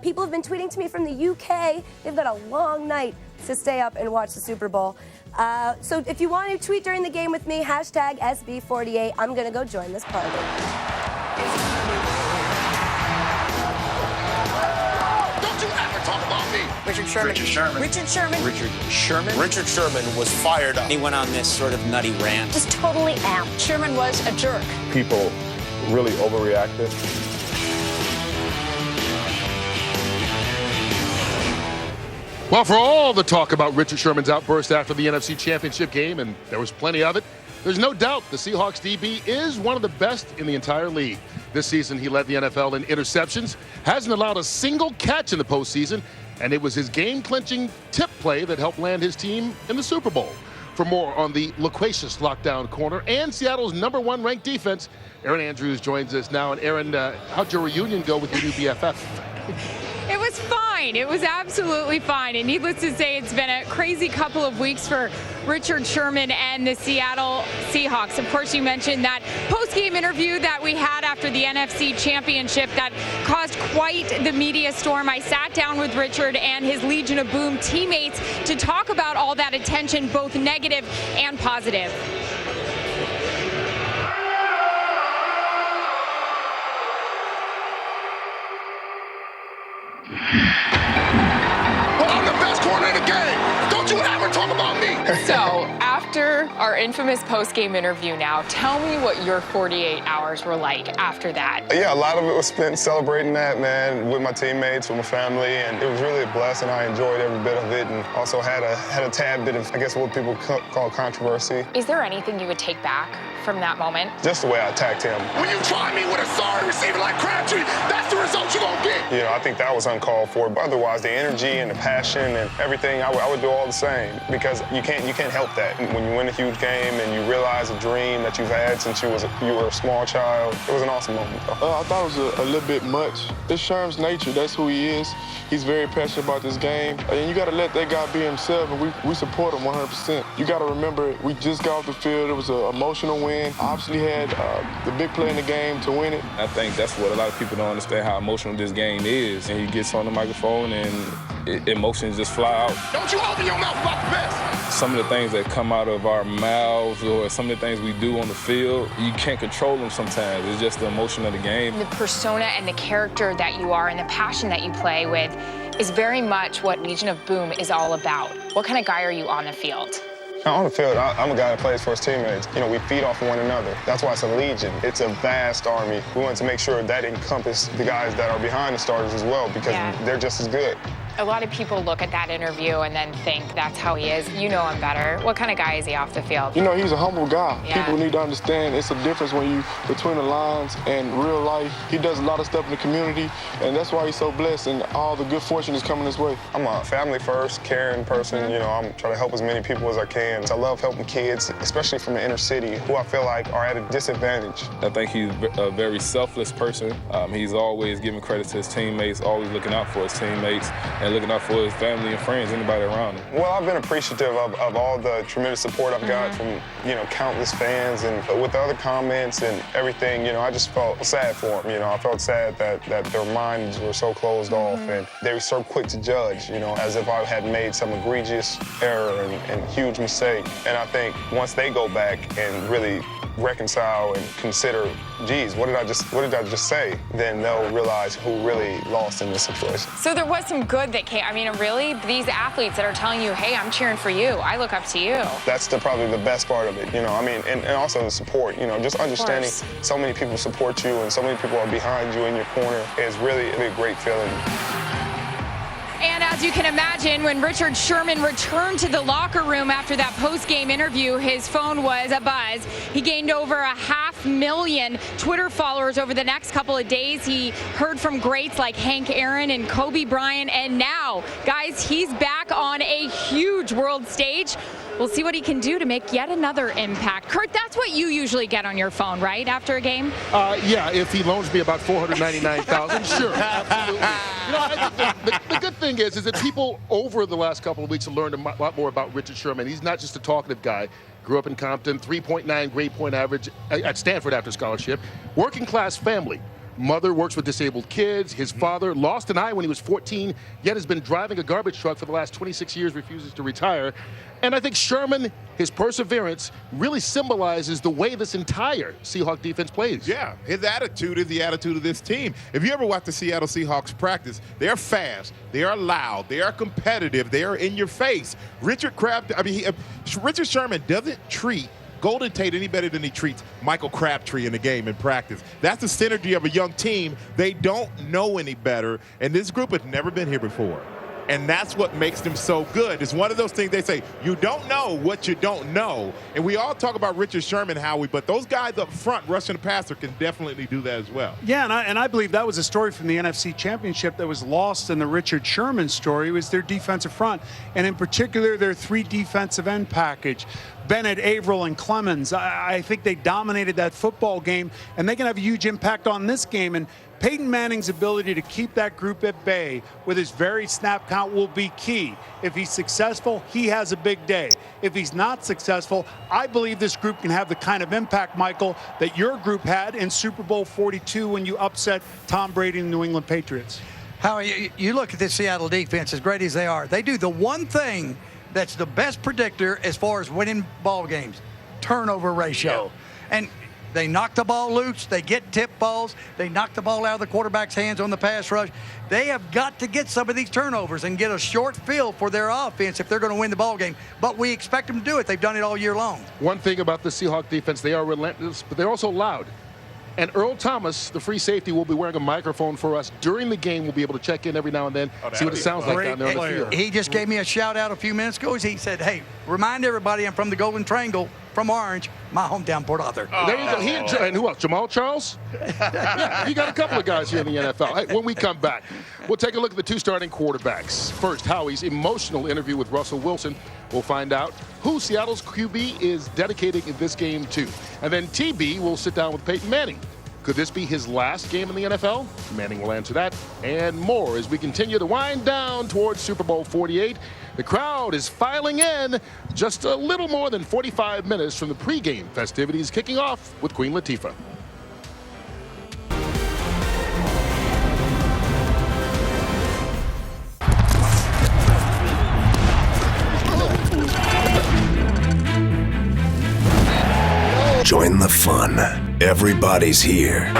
People have been tweeting to me from the UK. They've got a long night to stay up and watch the Super Bowl. So if you want to tweet during the game with me, hashtag SB48, I'm gonna go join this party. Don't you ever talk about me. Richard Sherman. Richard Sherman. Richard Sherman. Richard Sherman. Richard Sherman was fired up. He went on this sort of nutty rant. Just totally amped. Sherman was a jerk. People really overreacted. Well, for all the talk about Richard Sherman's outburst after the NFC Championship game, and there was plenty of it, there's no doubt the Seahawks DB is one of the best in the entire league. This season, he led the NFL in interceptions, hasn't allowed a single catch in the postseason, and it was his game-clinching tip play that helped land his team in the Super Bowl. For more on the loquacious lockdown corner and Seattle's #1 ranked defense, Erin Andrews joins us now. And Erin, how'd your reunion go with your new BFF? It was fine. It was absolutely fine. And needless to say, it's been a crazy couple of weeks for Richard Sherman and the Seattle Seahawks. Of course, you mentioned that post-game interview that we had after the NFC Championship that caused quite the media storm. I sat down with Richard and his Legion of Boom teammates to talk about all that attention, both negative and positive. Well, I'm the best corner in the game. Don't you ever talk about me. So, after our infamous post-game interview now, tell me what your 48 hours were like after that. Yeah, a lot of it was spent celebrating that, man, with my teammates, with my family, and it was really a blessing. I enjoyed every bit of it, and also had a tad bit of, I guess, what people call controversy. Is there anything you would take back from that moment? Just the way I attacked him. When you try me with a sorry receiver like Crabtree, that's the result you're gonna get. You know, I think that was uncalled for, but otherwise, the energy and the passion and everything, I would do all the same, because you can't help that. When you win a huge game and you realize a dream that you've had since you were a small child, it was an awesome moment, though. I thought it was a little bit much. It's Sherm's nature. That's who he is. He's very passionate about this game, and you got to let that guy be himself, and we support him 100%. You got to remember, we just got off the field. It was an emotional win. Obviously had the big play in the game to win it. I think that's what a lot of people don't understand, how emotional this game is. And he gets on the microphone and emotions just fly out. Don't you open your mouth about the best. Some of the things that come out of our mouths or some of the things we do on the field, you can't control them sometimes. It's just the emotion of the game. The persona and the character that you are and the passion that you play with is very much what Legion of Boom is all about. What kind of guy are you on the field? On the field, I'm a guy that plays for his teammates. You know, we feed off one another. That's why it's a legion. It's a vast army. We want to make sure that encompasses the guys that are behind the starters as well, because they're just as good. A lot of people look at that interview and then think that's how he is. You know him better. What kind of guy is he off the field? You know, he's a humble guy. Yeah. People need to understand it's a difference when you between the lines and real life. He does a lot of stuff in the community, and that's why he's so blessed, and all the good fortune is coming his way. I'm a family first, caring person. You know, I'm trying to help as many people as I can. I love helping kids, especially from the inner city, who I feel like are at a disadvantage. I think he's a very selfless person. He's always giving credit to his teammates, always looking out for his teammates, and looking out for his family and friends, anybody around him. Well, I've been appreciative of all the tremendous support I've got from, you know, countless fans, and with the other comments and everything, you know, I just felt sad for them. You know, I felt sad that their minds were so closed off and they were so quick to judge, you know, as if I had made some egregious error and huge mistake. And I think once they go back and really reconcile and consider, geez, what did I just say? Then they'll realize who really lost in this situation. So there was some good that came. I mean, really, these athletes that are telling you, hey, I'm cheering for you. I look up to you. That's probably the best part of it, you know. I mean, and also the support, you know, just understanding so many people support you and so many people are behind you in your corner is really a great feeling. And as you can imagine, when Richard Sherman returned to the locker room after that post-game interview, his phone was abuzz. He gained over 500,000 Twitter followers over the next couple of days. He heard from greats like Hank Aaron and Kobe Bryant. And now, guys, he's back on a huge world stage. We'll see what he can do to make yet another impact. Kurt, that's what you usually get on your phone, right, after a game? Yeah, if he loans me about $499,000, sure, absolutely. You know, I think the good thing is that people over the last couple of weeks have learned a lot more about Richard Sherman. He's not just a talkative guy. Grew up in Compton, 3.9 grade point average at Stanford after scholarship. Working class family. Mother works with disabled kids. His father lost an eye when he was 14, yet has been driving a garbage truck for the last 26 years, refuses to retire. And I think Sherman, his perseverance, really symbolizes the way this entire Seahawks defense plays. Yeah, his attitude is the attitude of this team. If you ever watch the Seattle Seahawks practice, they're fast, they are loud, they are competitive, they are in your face. Richard Sherman doesn't treat Golden Tate any better than he treats Michael Crabtree in the game in practice. That's the synergy of a young team. They don't know any better, and this group has never been here before. and that's what makes them so good. It's one of those things they say, you don't know what you don't know. And we all talk about Richard Sherman, Howie, but those guys up front rushing the passer can definitely do that as well. Yeah, and I believe that was a story from the NFC Championship that was lost in the Richard Sherman story. It was their defensive front, and in particular, their 3 defensive end package. Bennett, Averill, and Clemens. I think they dominated that football game, and they can have a huge impact on this game. And Peyton Manning's ability to keep that group at bay with his varied snap count will be key. If he's successful, he has a big day. If he's not successful, I believe this group can have the kind of impact, Michael, that your group had in Super Bowl 42 when you upset Tom Brady and the New England Patriots. Howie, you look at this Seattle defense, as great as they are, they do the one thing that's the best predictor as far as winning ball games: turnover ratio. Yeah. And they knock the ball loose, they get tip balls, they knock the ball out of the quarterback's hands on the pass rush. They have got to get some of these turnovers and get a short field for their offense if they're going to win the ball game. But we expect them to do it. They've done it all year long. One thing about the Seahawks defense, they are relentless, but they're also loud. And Earl Thomas, the free safety, will be wearing a microphone for us during the game. We'll be able to check in every now and then, see what it sounds like down there on the field. He just gave me a shout out a few minutes ago. He said, hey, remind everybody I'm from the Golden Triangle, from Orange, my hometown, Port Arthur. There you go. And who else? Jamal Charles? Yeah, you got a couple of guys here in the NFL. Hey, when we come back, we'll take a look at the 2 starting quarterbacks. First, Howie's emotional interview with Russell Wilson. We'll find out who Seattle's QB is dedicating this game to. And then TB will sit down with Peyton Manning. Could this be his last game in the NFL? Manning will answer that and more as we continue to wind down towards Super Bowl 48. The crowd is filing in just a little more than 45 minutes from the pregame festivities kicking off with Queen Latifah. Join the fun. Everybody's here.